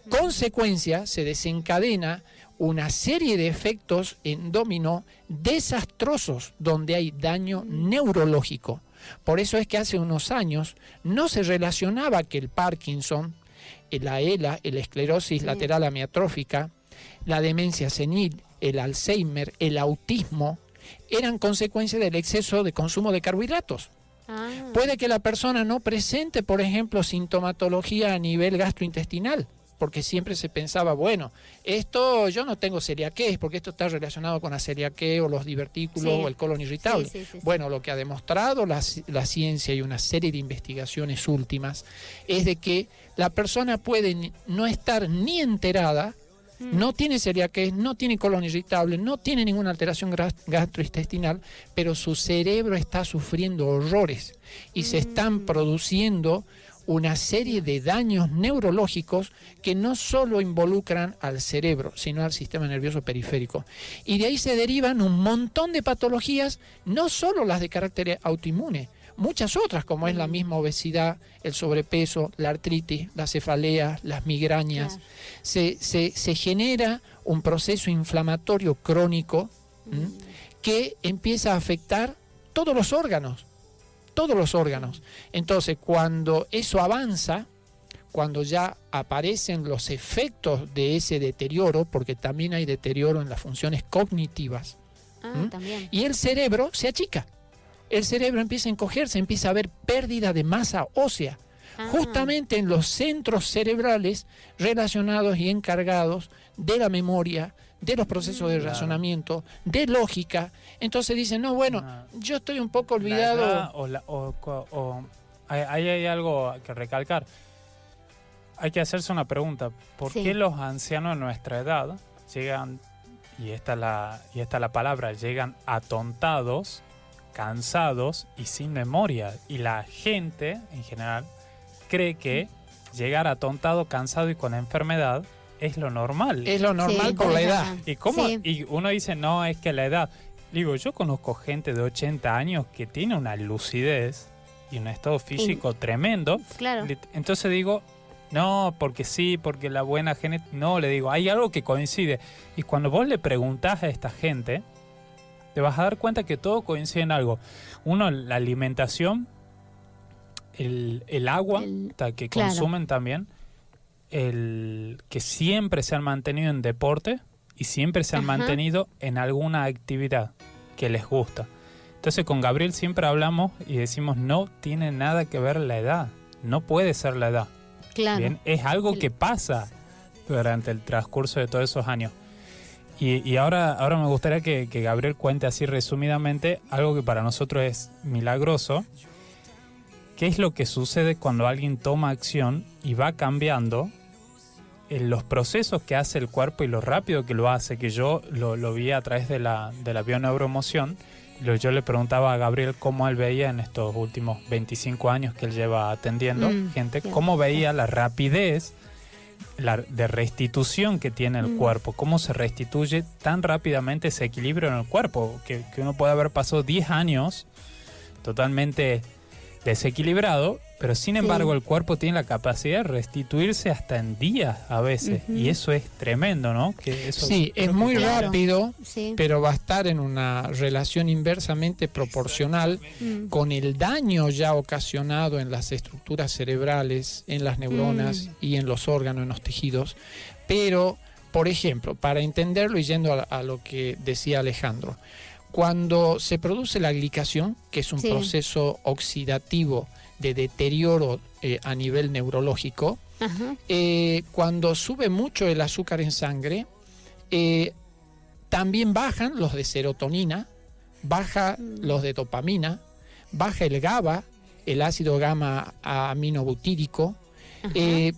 S5: Consecuencia, se desencadena una serie de efectos en dominó desastrosos donde hay daño neurológico. Por eso es que hace unos años no se relacionaba que el Parkinson, la ELA, la esclerosis lateral amiotrófica, la demencia senil, el Alzheimer, el autismo, eran consecuencia del exceso de consumo de carbohidratos. Puede que la persona no presente, por ejemplo, sintomatología a nivel gastrointestinal, porque siempre se pensaba, bueno, esto yo no tengo celiaqués, porque esto está relacionado con la celiaqués o los divertículos o el colon irritable. Bueno, lo que ha demostrado la ciencia y una serie de investigaciones últimas es de que la persona puede no estar ni enterada, no tiene celiaqués, no tiene colon irritable, no tiene ninguna alteración gastrointestinal, pero su cerebro está sufriendo horrores y se están produciendo una serie de daños neurológicos que no solo involucran al cerebro, sino al sistema nervioso periférico. Y de ahí se derivan un montón de patologías, no solo las de carácter autoinmune, muchas otras, como es la misma obesidad, el sobrepeso, la artritis, la cefalea, las migrañas. Se genera un proceso inflamatorio crónico que empieza a afectar todos los órganos. Entonces, cuando eso avanza, cuando ya aparecen los efectos de ese deterioro, porque también hay deterioro en las funciones cognitivas,
S3: también.
S5: y el cerebro se achica. El cerebro empieza a encogerse, empieza a haber pérdida de masa ósea, justamente en los centros cerebrales relacionados y encargados de la memoria, de los procesos de razonamiento, de lógica. Entonces dicen, no, bueno, yo estoy un poco olvidado.
S4: Ahí hay algo que recalcar. Hay que hacerse una pregunta. ¿Por qué los ancianos de nuestra edad llegan, y esta es la palabra, llegan atontados, cansados y sin memoria? Y la gente, en general, cree que llegar atontado, cansado y con enfermedad es lo normal.
S5: Es lo normal por la edad.
S4: ¿Y cómo? Y uno dice, no, es que la edad. Digo, yo conozco gente de 80 años que tiene una lucidez y un estado físico tremendo.
S3: Claro.
S4: Entonces digo, no, porque sí, porque la buena genética. No, le digo, hay algo que coincide. Y cuando vos le preguntás a esta gente, te vas a dar cuenta que todo coincide en algo. Uno, la alimentación, el agua que consumen también, el que siempre se han mantenido en deporte y siempre se han mantenido en alguna actividad que les gusta. Entonces con Gabriel siempre hablamos y decimos, no tiene nada que ver la edad, no puede ser la edad.
S3: Claro.
S4: Bien, es algo que pasa durante el transcurso de todos esos años. Y ahora me gustaría que Gabriel cuente así resumidamente algo que para nosotros es milagroso. ¿Qué es lo que sucede cuando alguien toma acción y va cambiando los procesos que hace el cuerpo y lo rápido que lo hace? Que yo lo vi a través de la bioneuroemoción. Yo le preguntaba a Gabriel cómo él veía en estos últimos 25 años que él lleva atendiendo gente, cómo veía la rapidez de restitución que tiene el cuerpo, cómo se restituye tan rápidamente ese equilibrio en el cuerpo, que uno puede haber pasado 10 años totalmente desequilibrado, pero sin embargo el cuerpo tiene la capacidad de restituirse hasta en días a veces, y eso es tremendo, ¿no? Que eso
S5: es muy rápido, pero va a estar en una relación inversamente proporcional con el daño ya ocasionado en las estructuras cerebrales, en las neuronas y en los órganos, en los tejidos. Pero, por ejemplo, para entenderlo y yendo a lo que decía Alejandro, cuando se produce la glicación, que es un proceso oxidativo de deterioro a nivel neurológico, cuando sube mucho el azúcar en sangre, también bajan los de serotonina, baja los de dopamina, baja el GABA, el ácido gamma aminobutírico,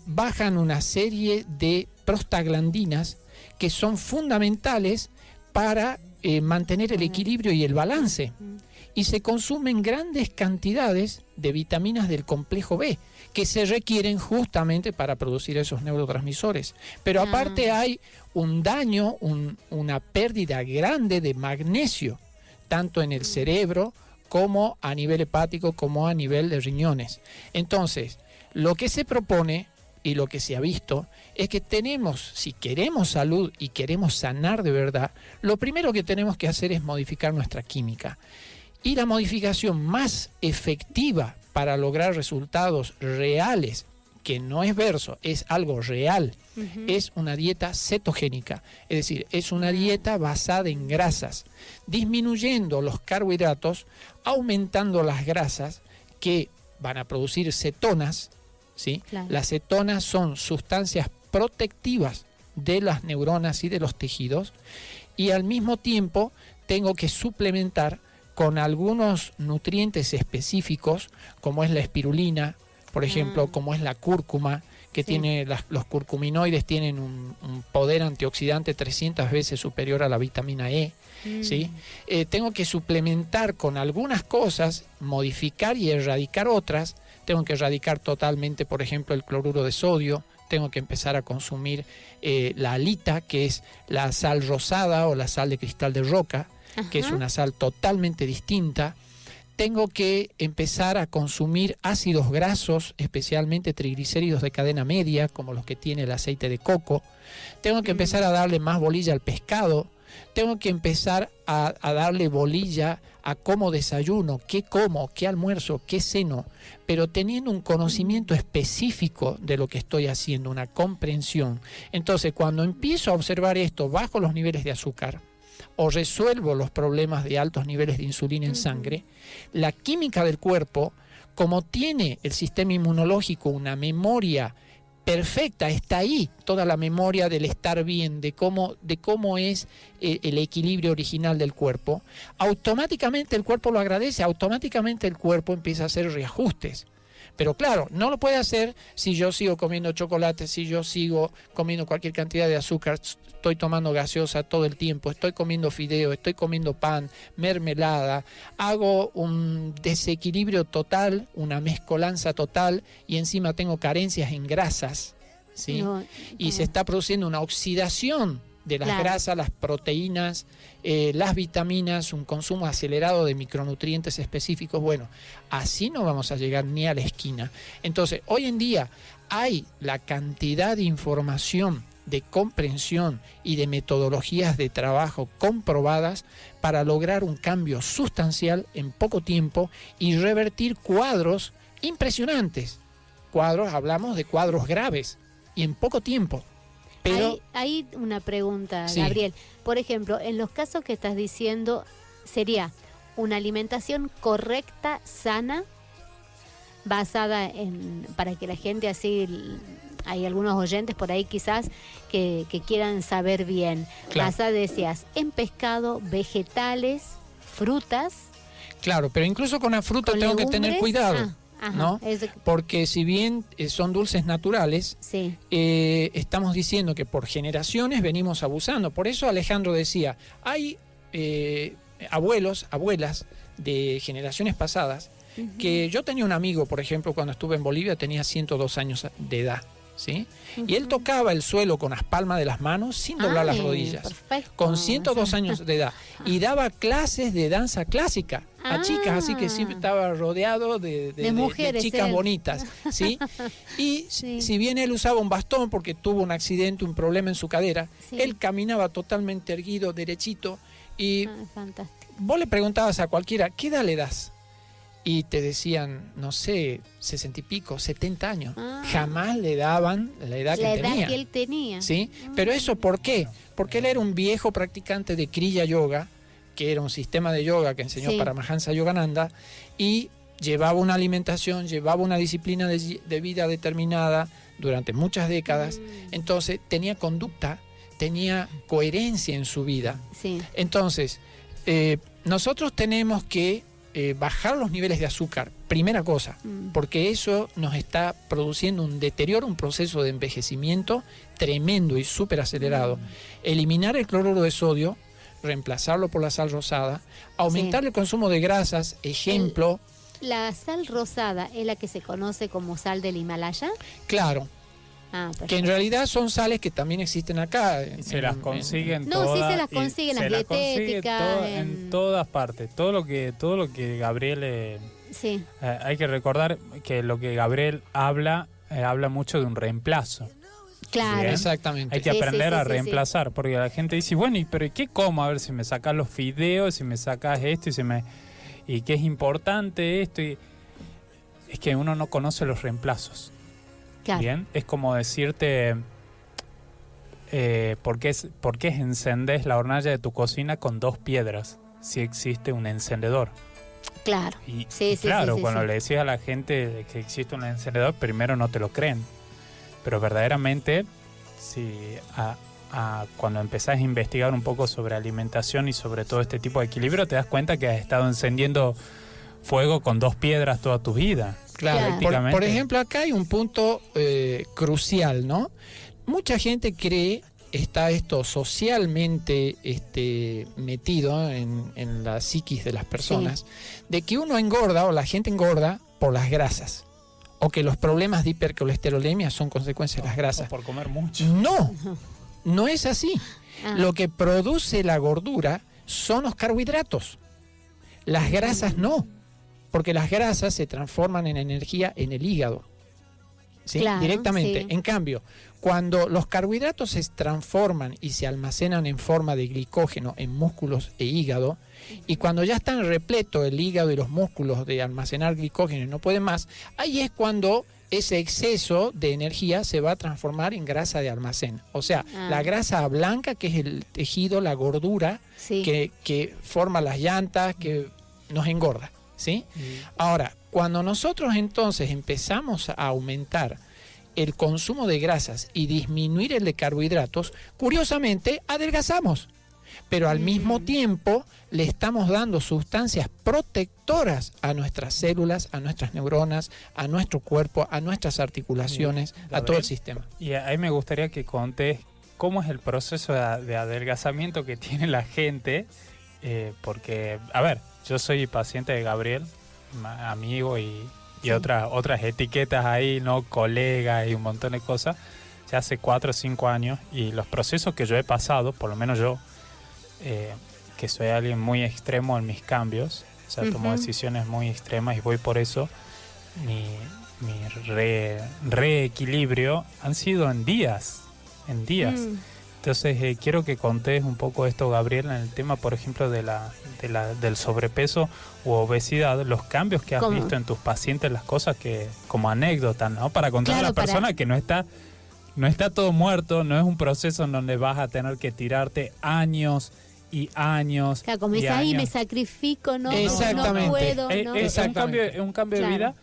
S5: bajan una serie de prostaglandinas que son fundamentales para mantener el equilibrio y el balance. Y se consumen grandes cantidades de vitaminas del complejo B que se requieren justamente para producir esos neurotransmisores. Pero aparte hay un daño, una pérdida grande de magnesio, tanto en el cerebro como a nivel hepático, como a nivel de riñones. Entonces, lo que se propone y lo que se ha visto es que tenemos, si queremos salud y queremos sanar de verdad, lo primero que tenemos que hacer es modificar nuestra química. Y la modificación más efectiva para lograr resultados reales, que no es verso, es algo real, es una dieta cetogénica. Es decir, es una dieta basada en grasas, disminuyendo los carbohidratos, aumentando las grasas que van a producir cetonas, ¿sí? Claro. Las cetonas son sustancias protectivas de las neuronas y de los tejidos, y al mismo tiempo tengo que suplementar con algunos nutrientes específicos, como es la espirulina, por ejemplo, como es la cúrcuma, que tiene los curcuminoides tienen un poder antioxidante 300 veces superior a la vitamina E. ¿Sí? Tengo que suplementar con algunas cosas, modificar y erradicar otras. Tengo que erradicar totalmente, por ejemplo, el cloruro de sodio. Tengo que empezar a consumir la halita, que es la sal rosada o la sal de cristal de roca, que es una sal totalmente distinta. Tengo que empezar a consumir ácidos grasos, especialmente triglicéridos de cadena media, como los que tiene el aceite de coco. Tengo que empezar a darle más bolilla al pescado. tengo que empezar a darle bolilla a cómo desayuno, qué como, qué almuerzo, qué ceno, pero teniendo un conocimiento específico de lo que estoy haciendo, una comprensión. Entonces, cuando empiezo a observar esto, bajo los niveles de azúcar o resuelvo los problemas de altos niveles de insulina en sangre, la química del cuerpo, como tiene el sistema inmunológico una memoria perfecta, está ahí toda la memoria del estar bien, de cómo es el equilibrio original del cuerpo, automáticamente el cuerpo lo agradece, automáticamente el cuerpo empieza a hacer reajustes. Pero claro, no lo puede hacer si yo sigo comiendo chocolate, si yo sigo comiendo cualquier cantidad de azúcar, estoy tomando gaseosa todo el tiempo, estoy comiendo fideo, estoy comiendo pan, mermelada, hago un desequilibrio total, una mezcolanza total y encima tengo carencias en grasas, ¿sí? Y se está produciendo una oxidación de las grasas, las proteínas, las vitaminas, un consumo acelerado de micronutrientes específicos. Bueno, así no vamos a llegar ni a la esquina. Entonces, hoy en día hay la cantidad de información, de comprensión y de metodologías de trabajo comprobadas para lograr un cambio sustancial en poco tiempo y revertir cuadros impresionantes. Hablamos de cuadros graves y en poco tiempo. Pero
S3: hay una pregunta,
S5: sí.
S3: Gabriel. Por ejemplo, en los casos que estás diciendo, sería una alimentación correcta, sana, basada en, para que la gente así, hay algunos oyentes por ahí quizás que quieran saber bien,
S5: Claro.
S3: basada, decías, en pescado, vegetales, frutas.
S5: Claro, pero incluso con la fruta
S3: con
S5: tengo que tener
S3: legumbres.
S5: cuidado.
S3: Ajá,
S5: ¿no? Porque si bien son dulces naturales,
S3: sí.
S5: Estamos diciendo que por generaciones venimos abusando. Por eso Alejandro decía, hay abuelos, abuelas de generaciones pasadas, que yo tenía un amigo, por ejemplo, cuando estuve en Bolivia, tenía 102 años de edad, ¿sí? Y él tocaba el suelo con las palmas de las manos sin doblar las rodillas,
S3: perfecto.
S5: con 102 años de edad, y daba clases de danza clásica a chicas, así que siempre estaba rodeado de
S3: mujeres,
S5: de chicas bonitas, ¿sí? Y si bien él usaba un bastón porque tuvo un accidente, un problema en su cadera, él caminaba totalmente erguido, derechito, y
S3: fantástico.
S5: Vos le preguntabas a cualquiera, ¿qué edad le das? Y te decían, no sé, 60 y pico, 70 años. Jamás le daban la edad que tenía.
S3: La edad que él tenía.
S5: ¿Sí? Pero eso, ¿por qué? Porque él era un viejo practicante de Kriya Yoga, que era un sistema de yoga que enseñó Paramahansa Yogananda, y llevaba una alimentación, llevaba una disciplina de vida determinada durante muchas décadas. Entonces, tenía conducta, tenía coherencia en su vida.
S3: Sí.
S5: Entonces, nosotros tenemos que bajar los niveles de azúcar, primera cosa, porque eso nos está produciendo un deterioro, un proceso de envejecimiento tremendo y súper acelerado. Eliminar el cloruro de sodio, reemplazarlo por la sal rosada, aumentar el consumo de grasas, ejemplo.
S3: ¿La sal rosada es la que se conoce como sal del Himalaya?
S5: Claro. Que en realidad son sales que también existen acá.
S4: Se las consiguen
S3: todas. No, sí se las
S4: consiguen
S3: las dietéticas.
S4: En todas partes. Todo lo que Gabriel... hay que recordar que lo que Gabriel habla mucho de un reemplazo.
S3: Claro.
S4: ¿Bien?
S5: Exactamente.
S4: Hay que aprender a reemplazar, porque la gente dice, bueno, pero ¿qué como? A ver, si me sacas los fideos, si me sacas esto, y que es importante esto. Es que uno no conoce los reemplazos.
S3: Claro.
S4: Bien, es como decirte ¿por qué encendés la hornalla de tu cocina con 2 piedras si existe un encendedor?
S3: Claro.
S4: Y claro, cuando le decís a la gente que existe un encendedor, primero no te lo creen. Pero verdaderamente, cuando empezás a investigar un poco sobre alimentación y sobre todo este tipo de equilibrio, te das cuenta que has estado encendiendo fuego con 2 piedras toda tu vida.
S5: Claro, por ejemplo, acá hay un punto crucial, ¿no? Mucha gente cree, está esto socialmente metido en la psiquis de las personas, de que uno engorda o la gente engorda por las grasas, o que los problemas de hipercolesterolemia son consecuencias de las grasas.
S4: O por comer mucho.
S5: No es así. Lo que produce la gordura son los carbohidratos. Las grasas no. Porque las grasas se transforman en energía en el hígado. ¿sí?
S3: Claro,
S5: Directamente.
S3: sí.
S5: En cambio, cuando los carbohidratos se transforman y se almacenan en forma de glicógeno en músculos e hígado, y cuando ya están repletos el hígado y los músculos de almacenar glicógeno y no pueden más, ahí es cuando ese exceso de energía se va a transformar en grasa de almacén. O sea, la grasa blanca, que es el tejido, la gordura,
S3: Sí.
S5: que forma las llantas, que nos engorda, ¿sí? Ahora, cuando nosotros entonces empezamos a aumentar el consumo de grasas y disminuir el de carbohidratos, curiosamente adelgazamos. Pero al mismo tiempo le estamos dando sustancias protectoras a nuestras células, a nuestras neuronas, a nuestro cuerpo, a nuestras articulaciones, a todo el sistema.
S4: Y ahí me gustaría que contes cómo es el proceso de adelgazamiento que tiene la gente, porque, a ver, yo soy paciente de Gabriel, amigo y otras etiquetas ahí, ¿no? Colega y un montón de cosas, ya hace 4 o 5 años, y los procesos que yo he pasado, por lo menos yo, que soy alguien muy extremo en mis cambios, o sea, tomo decisiones muy extremas y voy por eso, mi reequilibrio han sido en días. Entonces quiero que contés un poco esto, Gabriel, en el tema, por ejemplo, del sobrepeso u obesidad, los cambios que has visto en tus pacientes, las cosas que, como anécdota, ¿no? Para contar a la persona que no está todo muerto, no es un proceso en donde vas a tener que tirarte años y años.
S3: Claro, como dice, ahí me sacrifico, no puedo.
S4: Es un cambio de vida,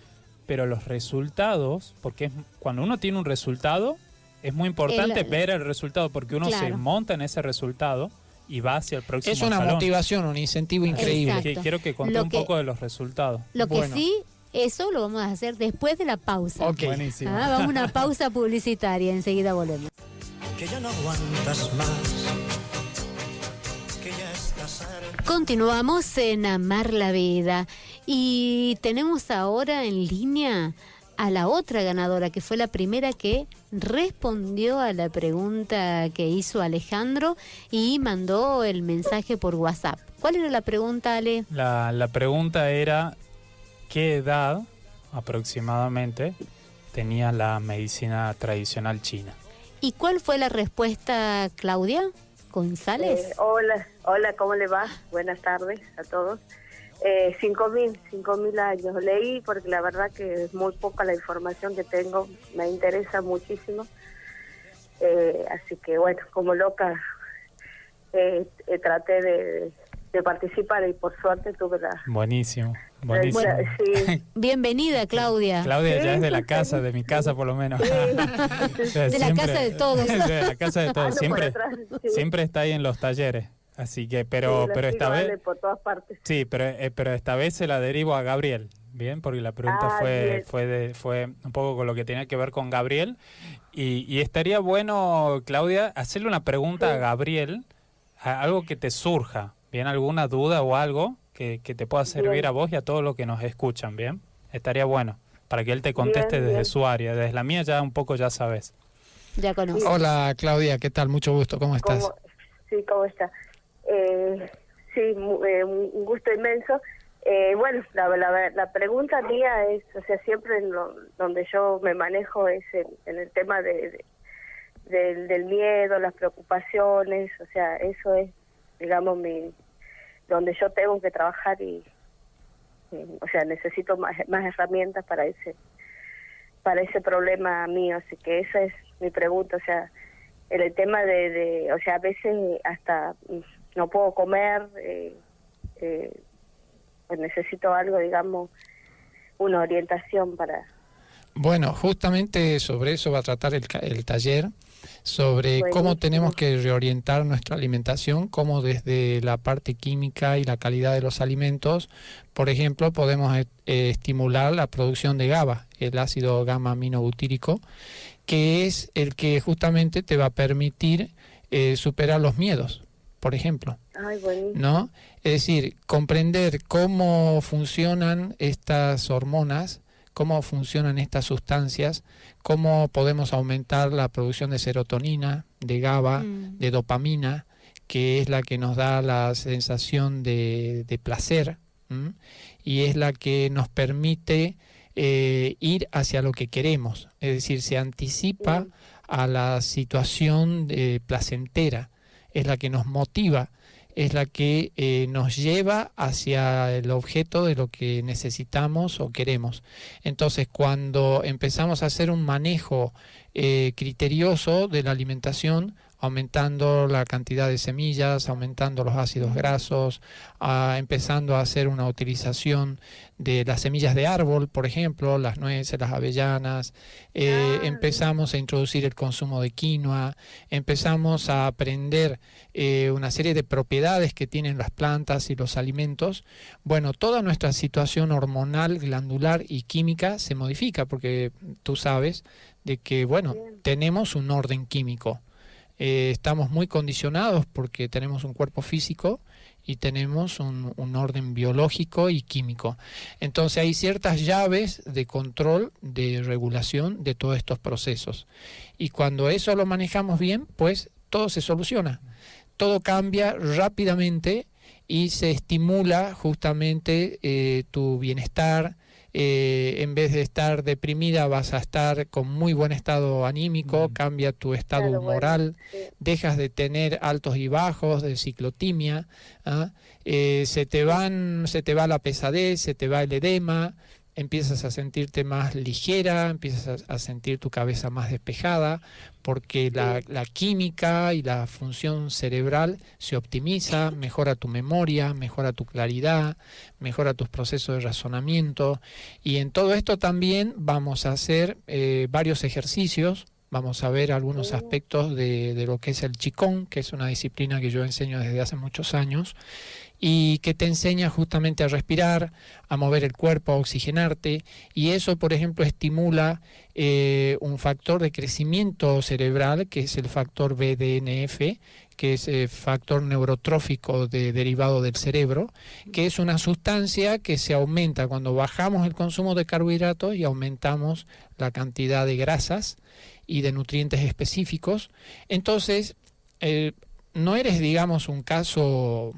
S4: pero los resultados, porque cuando uno tiene un resultado, es muy importante ver el resultado, porque uno se monta en ese resultado y va hacia el próximo
S5: Es una
S4: escalón.
S5: motivación, un incentivo increíble.
S4: Quiero que conté un poco de los resultados.
S3: Lo que sí, eso lo vamos a hacer después de la pausa.
S5: Ok.
S4: Buenísimo.
S3: Vamos a una pausa publicitaria, enseguida volvemos.
S7: Que ya no aguantas más. Que ya estás harta.
S3: Continuamos en Amar la Vida y tenemos ahora en línea a la otra ganadora, que fue la primera que respondió a la pregunta que hizo Alejandro y mandó el mensaje por WhatsApp. ¿Cuál era la pregunta, Ale?
S4: La pregunta era, ¿qué edad aproximadamente tenía la medicina tradicional china?
S3: ¿Y cuál fue la respuesta, Claudia González?
S8: Hola, ¿cómo le va? Buenas tardes a todos. 5.000 años. Leí porque la verdad que es muy poca la información que tengo, me interesa muchísimo. Así que bueno, como loca traté de participar y por suerte tuve la...
S4: Buenísimo.
S8: Sí.
S3: Bienvenida, Claudia.
S4: Claudia ya es de la casa, de mi casa por lo menos.
S3: De la casa de todos.
S4: De la casa de todos. Siempre está ahí en los talleres. Así que, pero esta vez...
S8: por todas partes.
S4: Sí, pero esta vez se la derivo a Gabriel, ¿bien? Porque la pregunta fue un poco con lo que tenía que ver con Gabriel. Y estaría bueno, Claudia, hacerle una pregunta a Gabriel, algo que te surja, ¿bien? ¿Alguna duda o algo que te pueda servir a vos y a todos los que nos escuchan, ¿bien? Estaría bueno, para que él te conteste desde su área. Desde la mía ya un poco ya sabes.
S3: Ya conozco.
S5: Hola, Claudia, ¿qué tal? Mucho gusto, ¿cómo estás?
S8: ¿Cómo está? Un gusto inmenso. Bueno, la pregunta mía es, o sea, siempre donde yo me manejo es en el tema del miedo, las preocupaciones, o sea, eso es, digamos, donde yo tengo que trabajar y o sea, necesito más herramientas para ese problema mío, así que esa es mi pregunta, o sea, en el tema o sea, a veces hasta no puedo comer, pues necesito algo, digamos, una orientación para...
S5: Bueno, justamente sobre eso va a tratar el taller, sobre cómo tenemos que reorientar nuestra alimentación, cómo desde la parte química y la calidad de los alimentos, por ejemplo, podemos estimular la producción de GABA, el ácido gamma-aminobutírico, que es el que justamente te va a permitir superar los miedos, por ejemplo. ¿No? Es decir, comprender cómo funcionan estas hormonas, cómo funcionan estas sustancias, cómo podemos aumentar la producción de serotonina, de GABA, de dopamina, que es la que nos da la sensación de placer, y es la que nos permite ir hacia lo que queremos, es decir, se anticipa a la situación placentera, es la que nos motiva, es la que nos lleva hacia el objeto de lo que necesitamos o queremos. Entonces, cuando empezamos a hacer un manejo criterioso de la alimentación, aumentando la cantidad de semillas, aumentando los ácidos grasos, empezando a hacer una utilización de las semillas de árbol, por ejemplo, las nueces, las avellanas, empezamos a introducir el consumo de quinoa, empezamos a aprender una serie de propiedades que tienen las plantas y los alimentos. Bueno, toda nuestra situación hormonal, glandular y química se modifica, porque tú sabes de que, bueno, tenemos un orden químico. Estamos muy condicionados porque tenemos un cuerpo físico y tenemos un orden biológico y químico. Entonces hay ciertas llaves de control, de regulación de todos estos procesos. Y cuando eso lo manejamos bien, pues todo se soluciona. Todo cambia rápidamente y se estimula justamente tu bienestar. En vez de estar deprimida vas a estar con muy buen estado anímico, cambia tu estado moral, dejas de tener altos y bajos de ciclotimia, se te va la pesadez, se te va el edema, empiezas a sentirte más ligera, empiezas a sentir tu cabeza más despejada, porque la química y la función cerebral se optimiza, mejora tu memoria, mejora tu claridad, mejora tus procesos de razonamiento. Y en todo esto también vamos a hacer varios ejercicios. Vamos a ver algunos aspectos de lo que es el Qigong, que es una disciplina que yo enseño desde hace muchos años, y que te enseña justamente a respirar, a mover el cuerpo, a oxigenarte, y eso, por ejemplo, estimula un factor de crecimiento cerebral, que es el factor BDNF, que es factor neurotrófico derivado del cerebro, que es una sustancia que se aumenta cuando bajamos el consumo de carbohidratos y aumentamos la cantidad de grasas y de nutrientes específicos. Entonces, no eres, digamos, un caso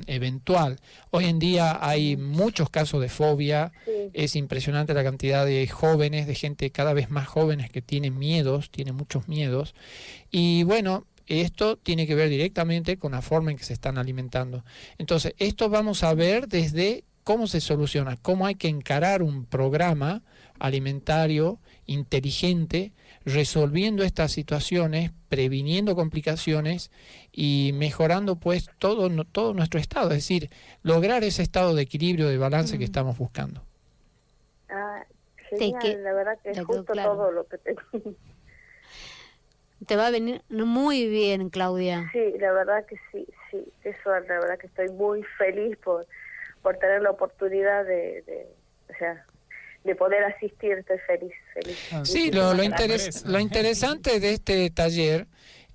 S5: eventual. Hoy en día hay muchos casos de fobia. Es impresionante la cantidad de jóvenes, de gente cada vez más jóvenes que tienen miedos, tienen muchos miedos. Y bueno, esto tiene que ver directamente con la forma en que se están alimentando. Entonces, esto vamos a ver desde cómo se soluciona, cómo hay que encarar un programa alimentario inteligente, resolviendo estas situaciones, previniendo complicaciones y mejorando pues todo nuestro estado, es decir, lograr ese estado de equilibrio, de balance que estamos buscando.
S8: Genial, la verdad que es justo todo lo que tengo.
S3: Te va a venir muy bien, Claudia.
S8: Sí, la verdad que sí. Eso, la verdad que estoy muy feliz por tener la oportunidad de poder asistir. Estoy feliz.
S5: Sí, lo interesante de este taller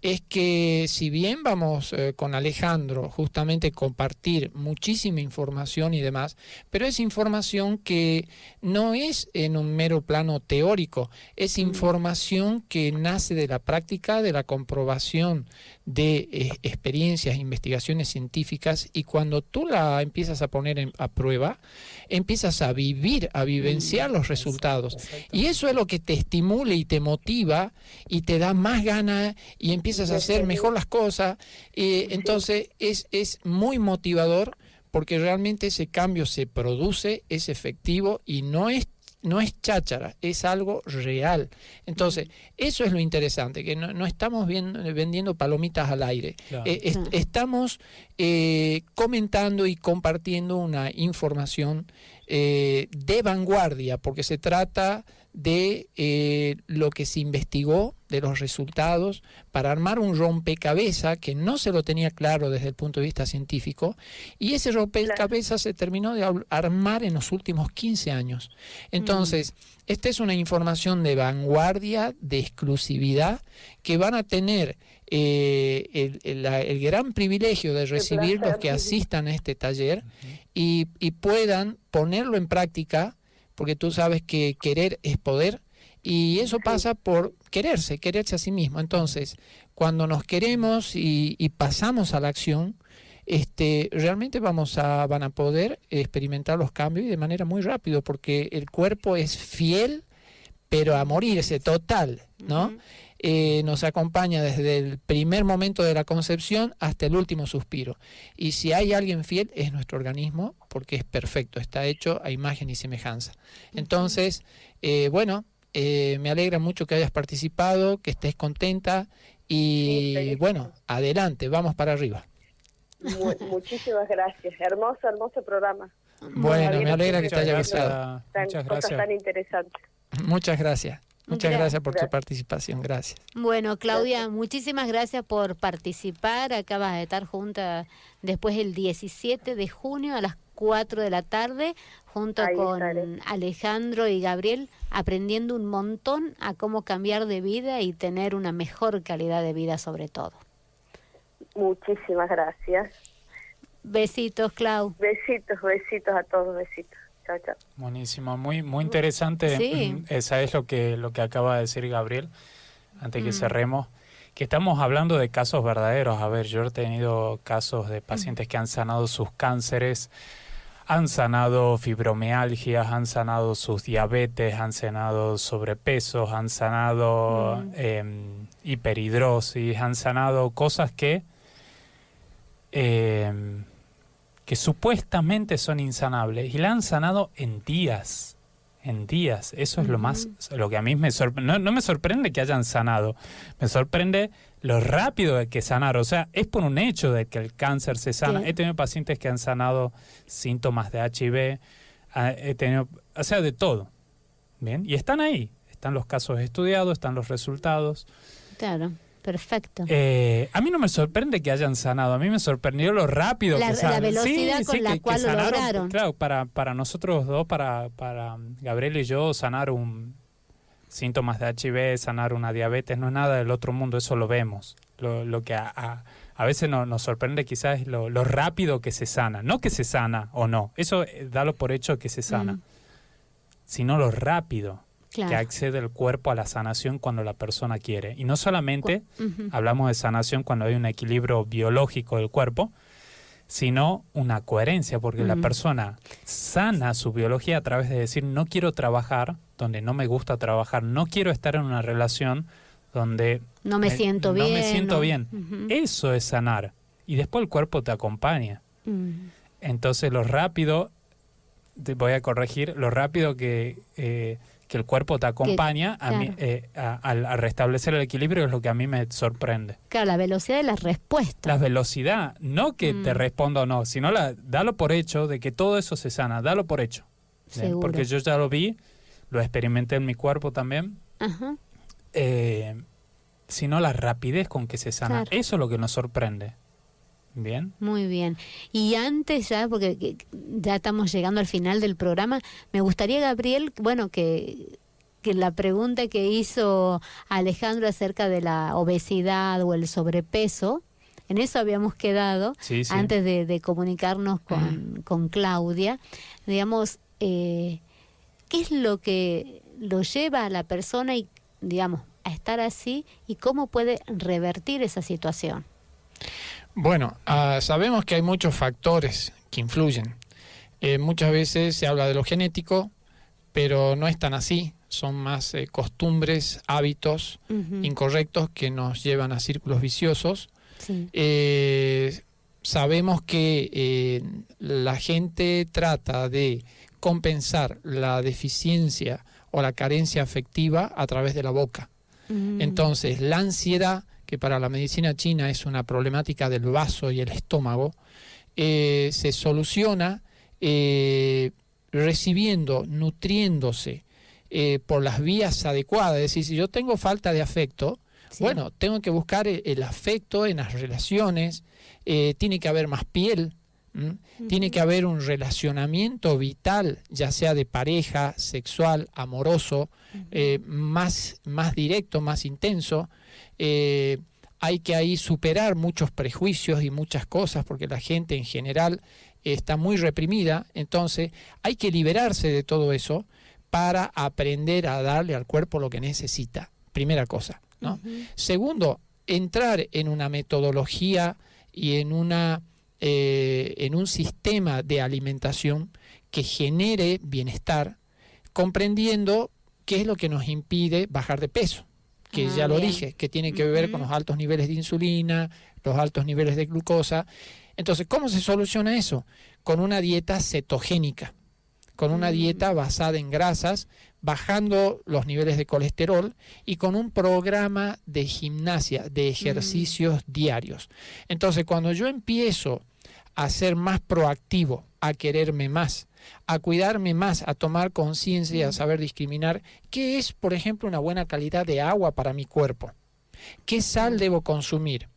S5: es que si bien vamos con Alejandro justamente compartir muchísima información y demás, pero es información que no es en un mero plano teórico, es información que nace de la práctica, de la comprobación de experiencias, investigaciones científicas, y cuando tú la empiezas a poner a prueba, empiezas a vivenciar los resultados, y eso es lo que te estimula y te motiva y te da más ganas y empiezas a hacer mejor las cosas. Entonces es muy motivador, porque realmente ese cambio se produce, es efectivo y no es cháchara, es algo real. Entonces, eso es lo interesante, que no estamos vendiendo palomitas al aire. Claro. Estamos comentando y compartiendo una información de vanguardia, porque se trata de lo que se investigó, de los resultados, para armar un rompecabezas que no se lo tenía claro desde el punto de vista científico, y ese rompecabezas se terminó de armar en los últimos 15 años. Entonces, esta es una información de vanguardia, de exclusividad, que van a tener el gran privilegio de recibir los que asistan a este taller y puedan ponerlo en práctica, porque tú sabes que querer es poder, y eso pasa por quererse a sí mismo. Entonces, cuando nos queremos y pasamos a la acción, realmente van a poder experimentar los cambios y de manera muy rápido, porque el cuerpo es fiel, pero a morirse, total, ¿no? Nos acompaña desde el primer momento de la concepción hasta el último suspiro. Y si hay alguien fiel, es nuestro organismo, porque es perfecto, está hecho a imagen y semejanza. Entonces, me alegra mucho que hayas participado, que estés contenta y bueno, adelante, vamos para arriba.
S8: Muchísimas gracias. Hermoso programa.
S5: Bueno, me alegra que te haya gustado.
S8: Muchas cosas tan interesantes.
S5: Muchas gracias. Muchas gracias por tu participación. Gracias.
S3: Bueno, Claudia, muchísimas gracias por participar. Acabas de estar junta después el 17 de junio a las 4 de la tarde, junto con Alejandro y Gabriel, aprendiendo un montón a cómo cambiar de vida y tener una mejor calidad de vida sobre todo.
S8: Muchísimas gracias.
S3: Besitos, Clau.
S8: Besitos a todos, besitos. Chao, chao.
S4: Buenísimo, muy interesante.
S3: Sí.
S4: Esa es lo que acaba de decir Gabriel, antes que cerremos, que estamos hablando de casos verdaderos. A ver, yo he tenido casos de pacientes que han sanado sus cánceres, han sanado fibromialgias, han sanado sus diabetes, han sanado sobrepesos, han sanado hiperhidrosis, han sanado cosas que supuestamente son insanables y la han sanado en días. Eso es lo que a mí me sorprende. No me sorprende que hayan sanado, me sorprende lo rápido de que sanaron. O sea, es por un hecho de que el cáncer se sana. Sí. He tenido pacientes que han sanado síntomas de HIV, he tenido, o sea, de todo. Bien, y están ahí, están los casos estudiados, están los resultados.
S3: Claro. Perfecto.
S4: A mí no me sorprende que hayan sanado, a mí me sorprendió lo rápido que sanaron.
S3: La velocidad con la cual lo lograron.
S4: Claro, para nosotros dos, para Gabriel y yo, sanar síntomas de HIV, sanar una diabetes, no es nada del otro mundo, eso lo vemos. Lo que a veces nos sorprende quizás es lo rápido que se sana. No que se sana o no, eso dalo por hecho que se sana, sino lo rápido. Claro. Que accede el cuerpo a la sanación cuando la persona quiere. Y no solamente hablamos de sanación cuando hay un equilibrio biológico del cuerpo, sino una coherencia, porque la persona sana su biología a través de decir, no quiero trabajar donde no me gusta trabajar, no quiero estar en una relación donde
S3: no me siento bien.
S4: Eso es sanar. Y después el cuerpo te acompaña. Entonces lo rápido, te voy a corregir, lo rápido que el cuerpo te acompaña a restablecer el equilibrio es lo que a mí me sorprende.
S3: Claro, la velocidad de la respuesta.
S4: La velocidad, no que te responda o no, sino dalo por hecho de que todo eso se sana, dalo por hecho. Porque yo ya lo vi, lo experimenté en mi cuerpo también. Sino la rapidez con que se sana, eso es lo que nos sorprende. Bien. Muy bien.
S3: Y antes ya, porque ya estamos llegando al final del programa, me gustaría, Gabriel, bueno, que la pregunta que hizo Alejandro acerca de la obesidad o el sobrepeso, en eso habíamos quedado antes de comunicarnos con Claudia, digamos, ¿qué es lo que lo lleva a la persona y, digamos, a estar así y cómo puede revertir esa situación?
S5: Bueno, sabemos que hay muchos factores que influyen. Muchas veces se habla de lo genético, pero no es tan así. Son más costumbres, hábitos incorrectos que nos llevan a círculos viciosos. Sí. Sabemos que la gente trata de compensar la deficiencia o la carencia afectiva a través de la boca. Entonces, la ansiedad, que para la medicina china es una problemática del vaso y el estómago, se soluciona recibiendo, nutriéndose por las vías adecuadas. Es decir, si yo tengo falta de afecto, bueno, tengo que buscar el afecto en las relaciones, tiene que haber más piel, tiene que haber un relacionamiento vital, ya sea de pareja, sexual, amoroso, más directo, más intenso. Hay que ahí superar muchos prejuicios y muchas cosas, porque la gente en general está muy reprimida. Entonces hay que liberarse de todo eso para aprender a darle al cuerpo lo que necesita, primera cosa, ¿no? Segundo, entrar en una metodología y en una en un sistema de alimentación que genere bienestar, comprendiendo qué es lo que nos impide bajar de peso, que ya lo dije, que tiene que ver con los altos niveles de insulina, los altos niveles de glucosa. Entonces, ¿cómo se soluciona eso? Con una dieta cetogénica, con una dieta basada en grasas, bajando los niveles de colesterol y con un programa de gimnasia, de ejercicios diarios. Entonces, cuando yo empiezo a ser más proactivo, a quererme más, a cuidarme más, a tomar conciencia, a saber discriminar qué es, por ejemplo, una buena calidad de agua para mi cuerpo, qué sal debo consumir,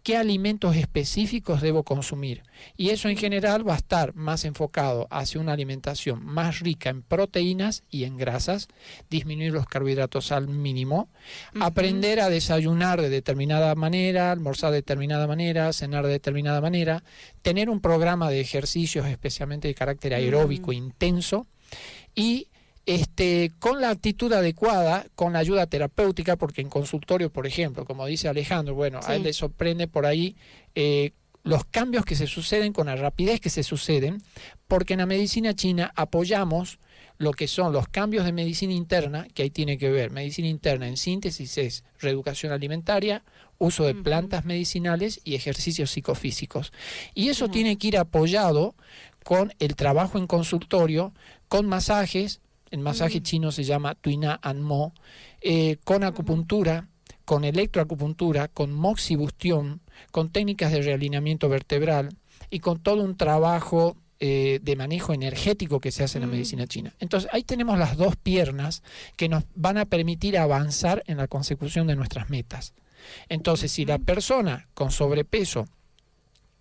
S5: qué alimentos específicos debo consumir. Y eso en general va a estar más enfocado hacia una alimentación más rica en proteínas y en grasas, disminuir los carbohidratos al mínimo, aprender a desayunar de determinada manera, almorzar de determinada manera, cenar de determinada manera, tener un programa de ejercicios especialmente de carácter aeróbico intenso y con la actitud adecuada, con la ayuda terapéutica, porque en consultorio, por ejemplo, como dice Alejandro, bueno, a él le sorprende por ahí los cambios que se suceden con la rapidez que se suceden, porque en la medicina china apoyamos lo que son los cambios de medicina interna, que ahí tiene que ver. Medicina interna en síntesis es reeducación alimentaria, uso de plantas medicinales y ejercicios psicofísicos. Y eso tiene que ir apoyado con el trabajo en consultorio, con masajes. El masaje chino se llama Tuina Anmo, con acupuntura, con electroacupuntura, con moxibustión, con técnicas de realineamiento vertebral y con todo un trabajo de manejo energético que se hace en la medicina china. Entonces, ahí tenemos las dos piernas que nos van a permitir avanzar en la consecución de nuestras metas. Entonces, si la persona con sobrepeso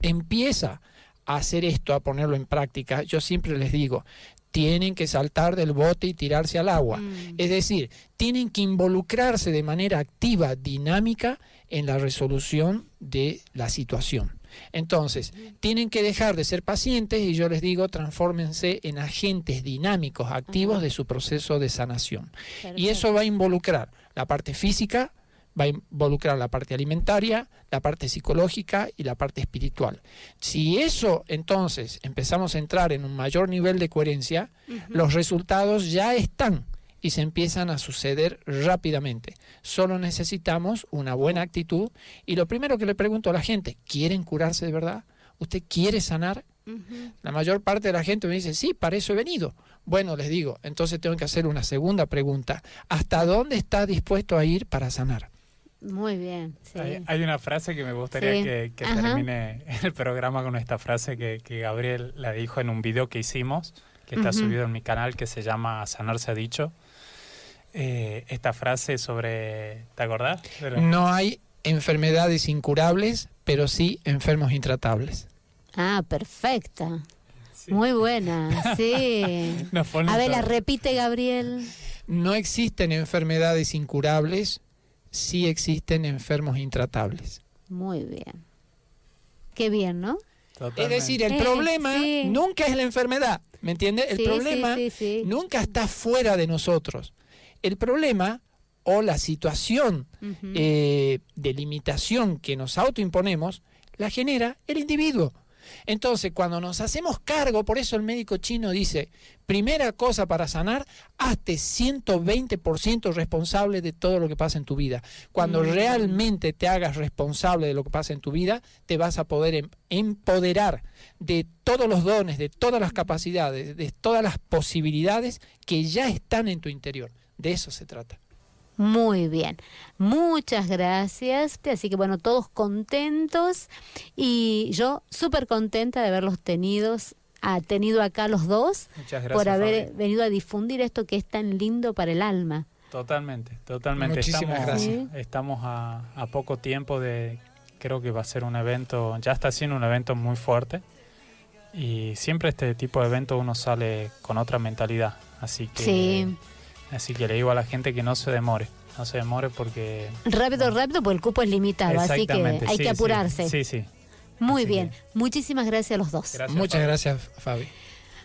S5: empieza a hacer esto, a ponerlo en práctica, yo siempre les digo, tienen que saltar del bote y tirarse al agua. Es decir, tienen que involucrarse de manera activa, dinámica, en la resolución de la situación. Entonces, tienen que dejar de ser pacientes y yo les digo, transfórmense en agentes dinámicos, activos de su proceso de sanación. Perfecto. Y eso va a involucrar la parte física, va a involucrar la parte alimentaria, la parte psicológica y la parte espiritual. Si eso, entonces, empezamos a entrar en un mayor nivel de coherencia, los resultados ya están y se empiezan a suceder rápidamente. Solo necesitamos una buena actitud y lo primero que le pregunto a la gente, ¿quieren curarse de verdad? ¿Usted quiere sanar? La mayor parte de la gente me dice, sí, para eso he venido. Bueno, les digo, entonces tengo que hacer una segunda pregunta. ¿Hasta dónde está dispuesto a ir para sanar?
S3: Muy bien, sí.
S4: Hay una frase que me gustaría que termine el programa con esta frase que Gabriel la dijo en un video que hicimos, que está subido en mi canal, que se llama Sanar se ha dicho. Esta frase sobre... ¿Te acordás?
S5: No hay enfermedades incurables, pero sí enfermos intratables.
S3: Ah, perfecta. Sí. Muy buena, sí. A ver, la repite, Gabriel.
S5: No existen enfermedades incurables, sí existen enfermos intratables.
S3: Muy bien. Qué bien, ¿no?
S5: Totalmente. Es decir, el problema nunca es la enfermedad, ¿me entiendes? El problema nunca está fuera de nosotros. El problema o la situación de limitación que nos autoimponemos la genera el individuo. Entonces, cuando nos hacemos cargo, por eso el médico chino dice, primera cosa para sanar, hazte 120% responsable de todo lo que pasa en tu vida. Cuando realmente te hagas responsable de lo que pasa en tu vida, te vas a poder empoderar de todos los dones, de todas las capacidades, de todas las posibilidades que ya están en tu interior. De eso se trata.
S3: Muy bien, muchas gracias. Así que bueno, todos contentos y yo súper contenta de haberlos tenido acá los dos.
S4: Muchas gracias,
S3: por haber venido a difundir esto que es tan lindo para el alma.
S4: Totalmente.
S5: Muchísimas gracias.
S4: Estamos a poco tiempo de, creo que va a ser un evento, ya está siendo un evento muy fuerte y siempre este tipo de evento uno sale con otra mentalidad, así que... Así que le digo a la gente que no se demore porque... Rápido,
S3: porque el cupo es limitado, así que hay que apurarse.
S4: Sí.
S3: Muy bien, muchísimas gracias a los dos.
S5: Muchas gracias, Fabi.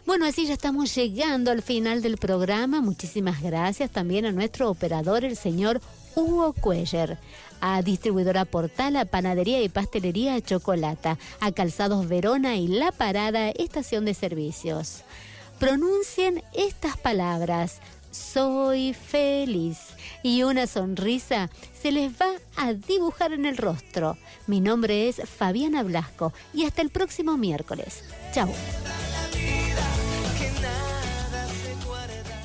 S3: Bueno, así ya estamos llegando al final del programa. Muchísimas gracias también a nuestro operador, el señor Hugo Cuellar, a Distribuidora Portala, Panadería y Pastelería Chocolata, a Calzados Verona y La Parada, Estación de Servicios. Pronuncien estas palabras: soy feliz, y una sonrisa se les va a dibujar en el rostro. Mi nombre es Fabiana Blasco y hasta el próximo miércoles. Chau.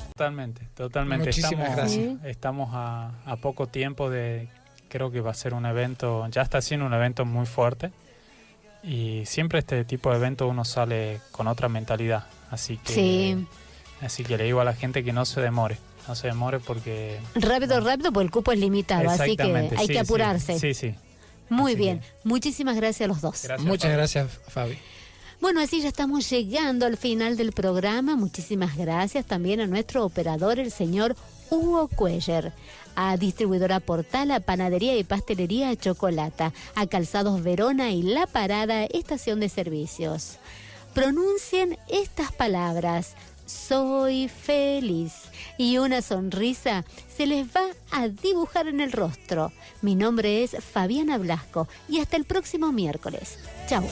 S4: Totalmente.
S5: Muchísimas gracias.
S4: Estamos a poco tiempo de, creo que va a ser un evento, ya está siendo un evento muy fuerte, y siempre este tipo de evento uno sale con otra mentalidad, así que le digo a la gente que no se demore porque...
S3: Rápido, porque el cupo es limitado, así que hay que apurarse.
S4: Sí.
S3: Muy
S4: Así
S3: bien, muchísimas gracias a los dos.
S5: Muchas gracias, Fabi.
S3: Bueno, así ya estamos llegando al final del programa. Muchísimas gracias también a nuestro operador, el señor Hugo Cuellar, a Distribuidora Portala, Panadería y Pastelería Chocolata, a Calzados Verona y La Parada, Estación de Servicios. Pronuncien estas palabras: soy feliz, y una sonrisa se les va a dibujar en el rostro. Mi nombre es Fabiana Blasco y hasta el próximo miércoles. Chau.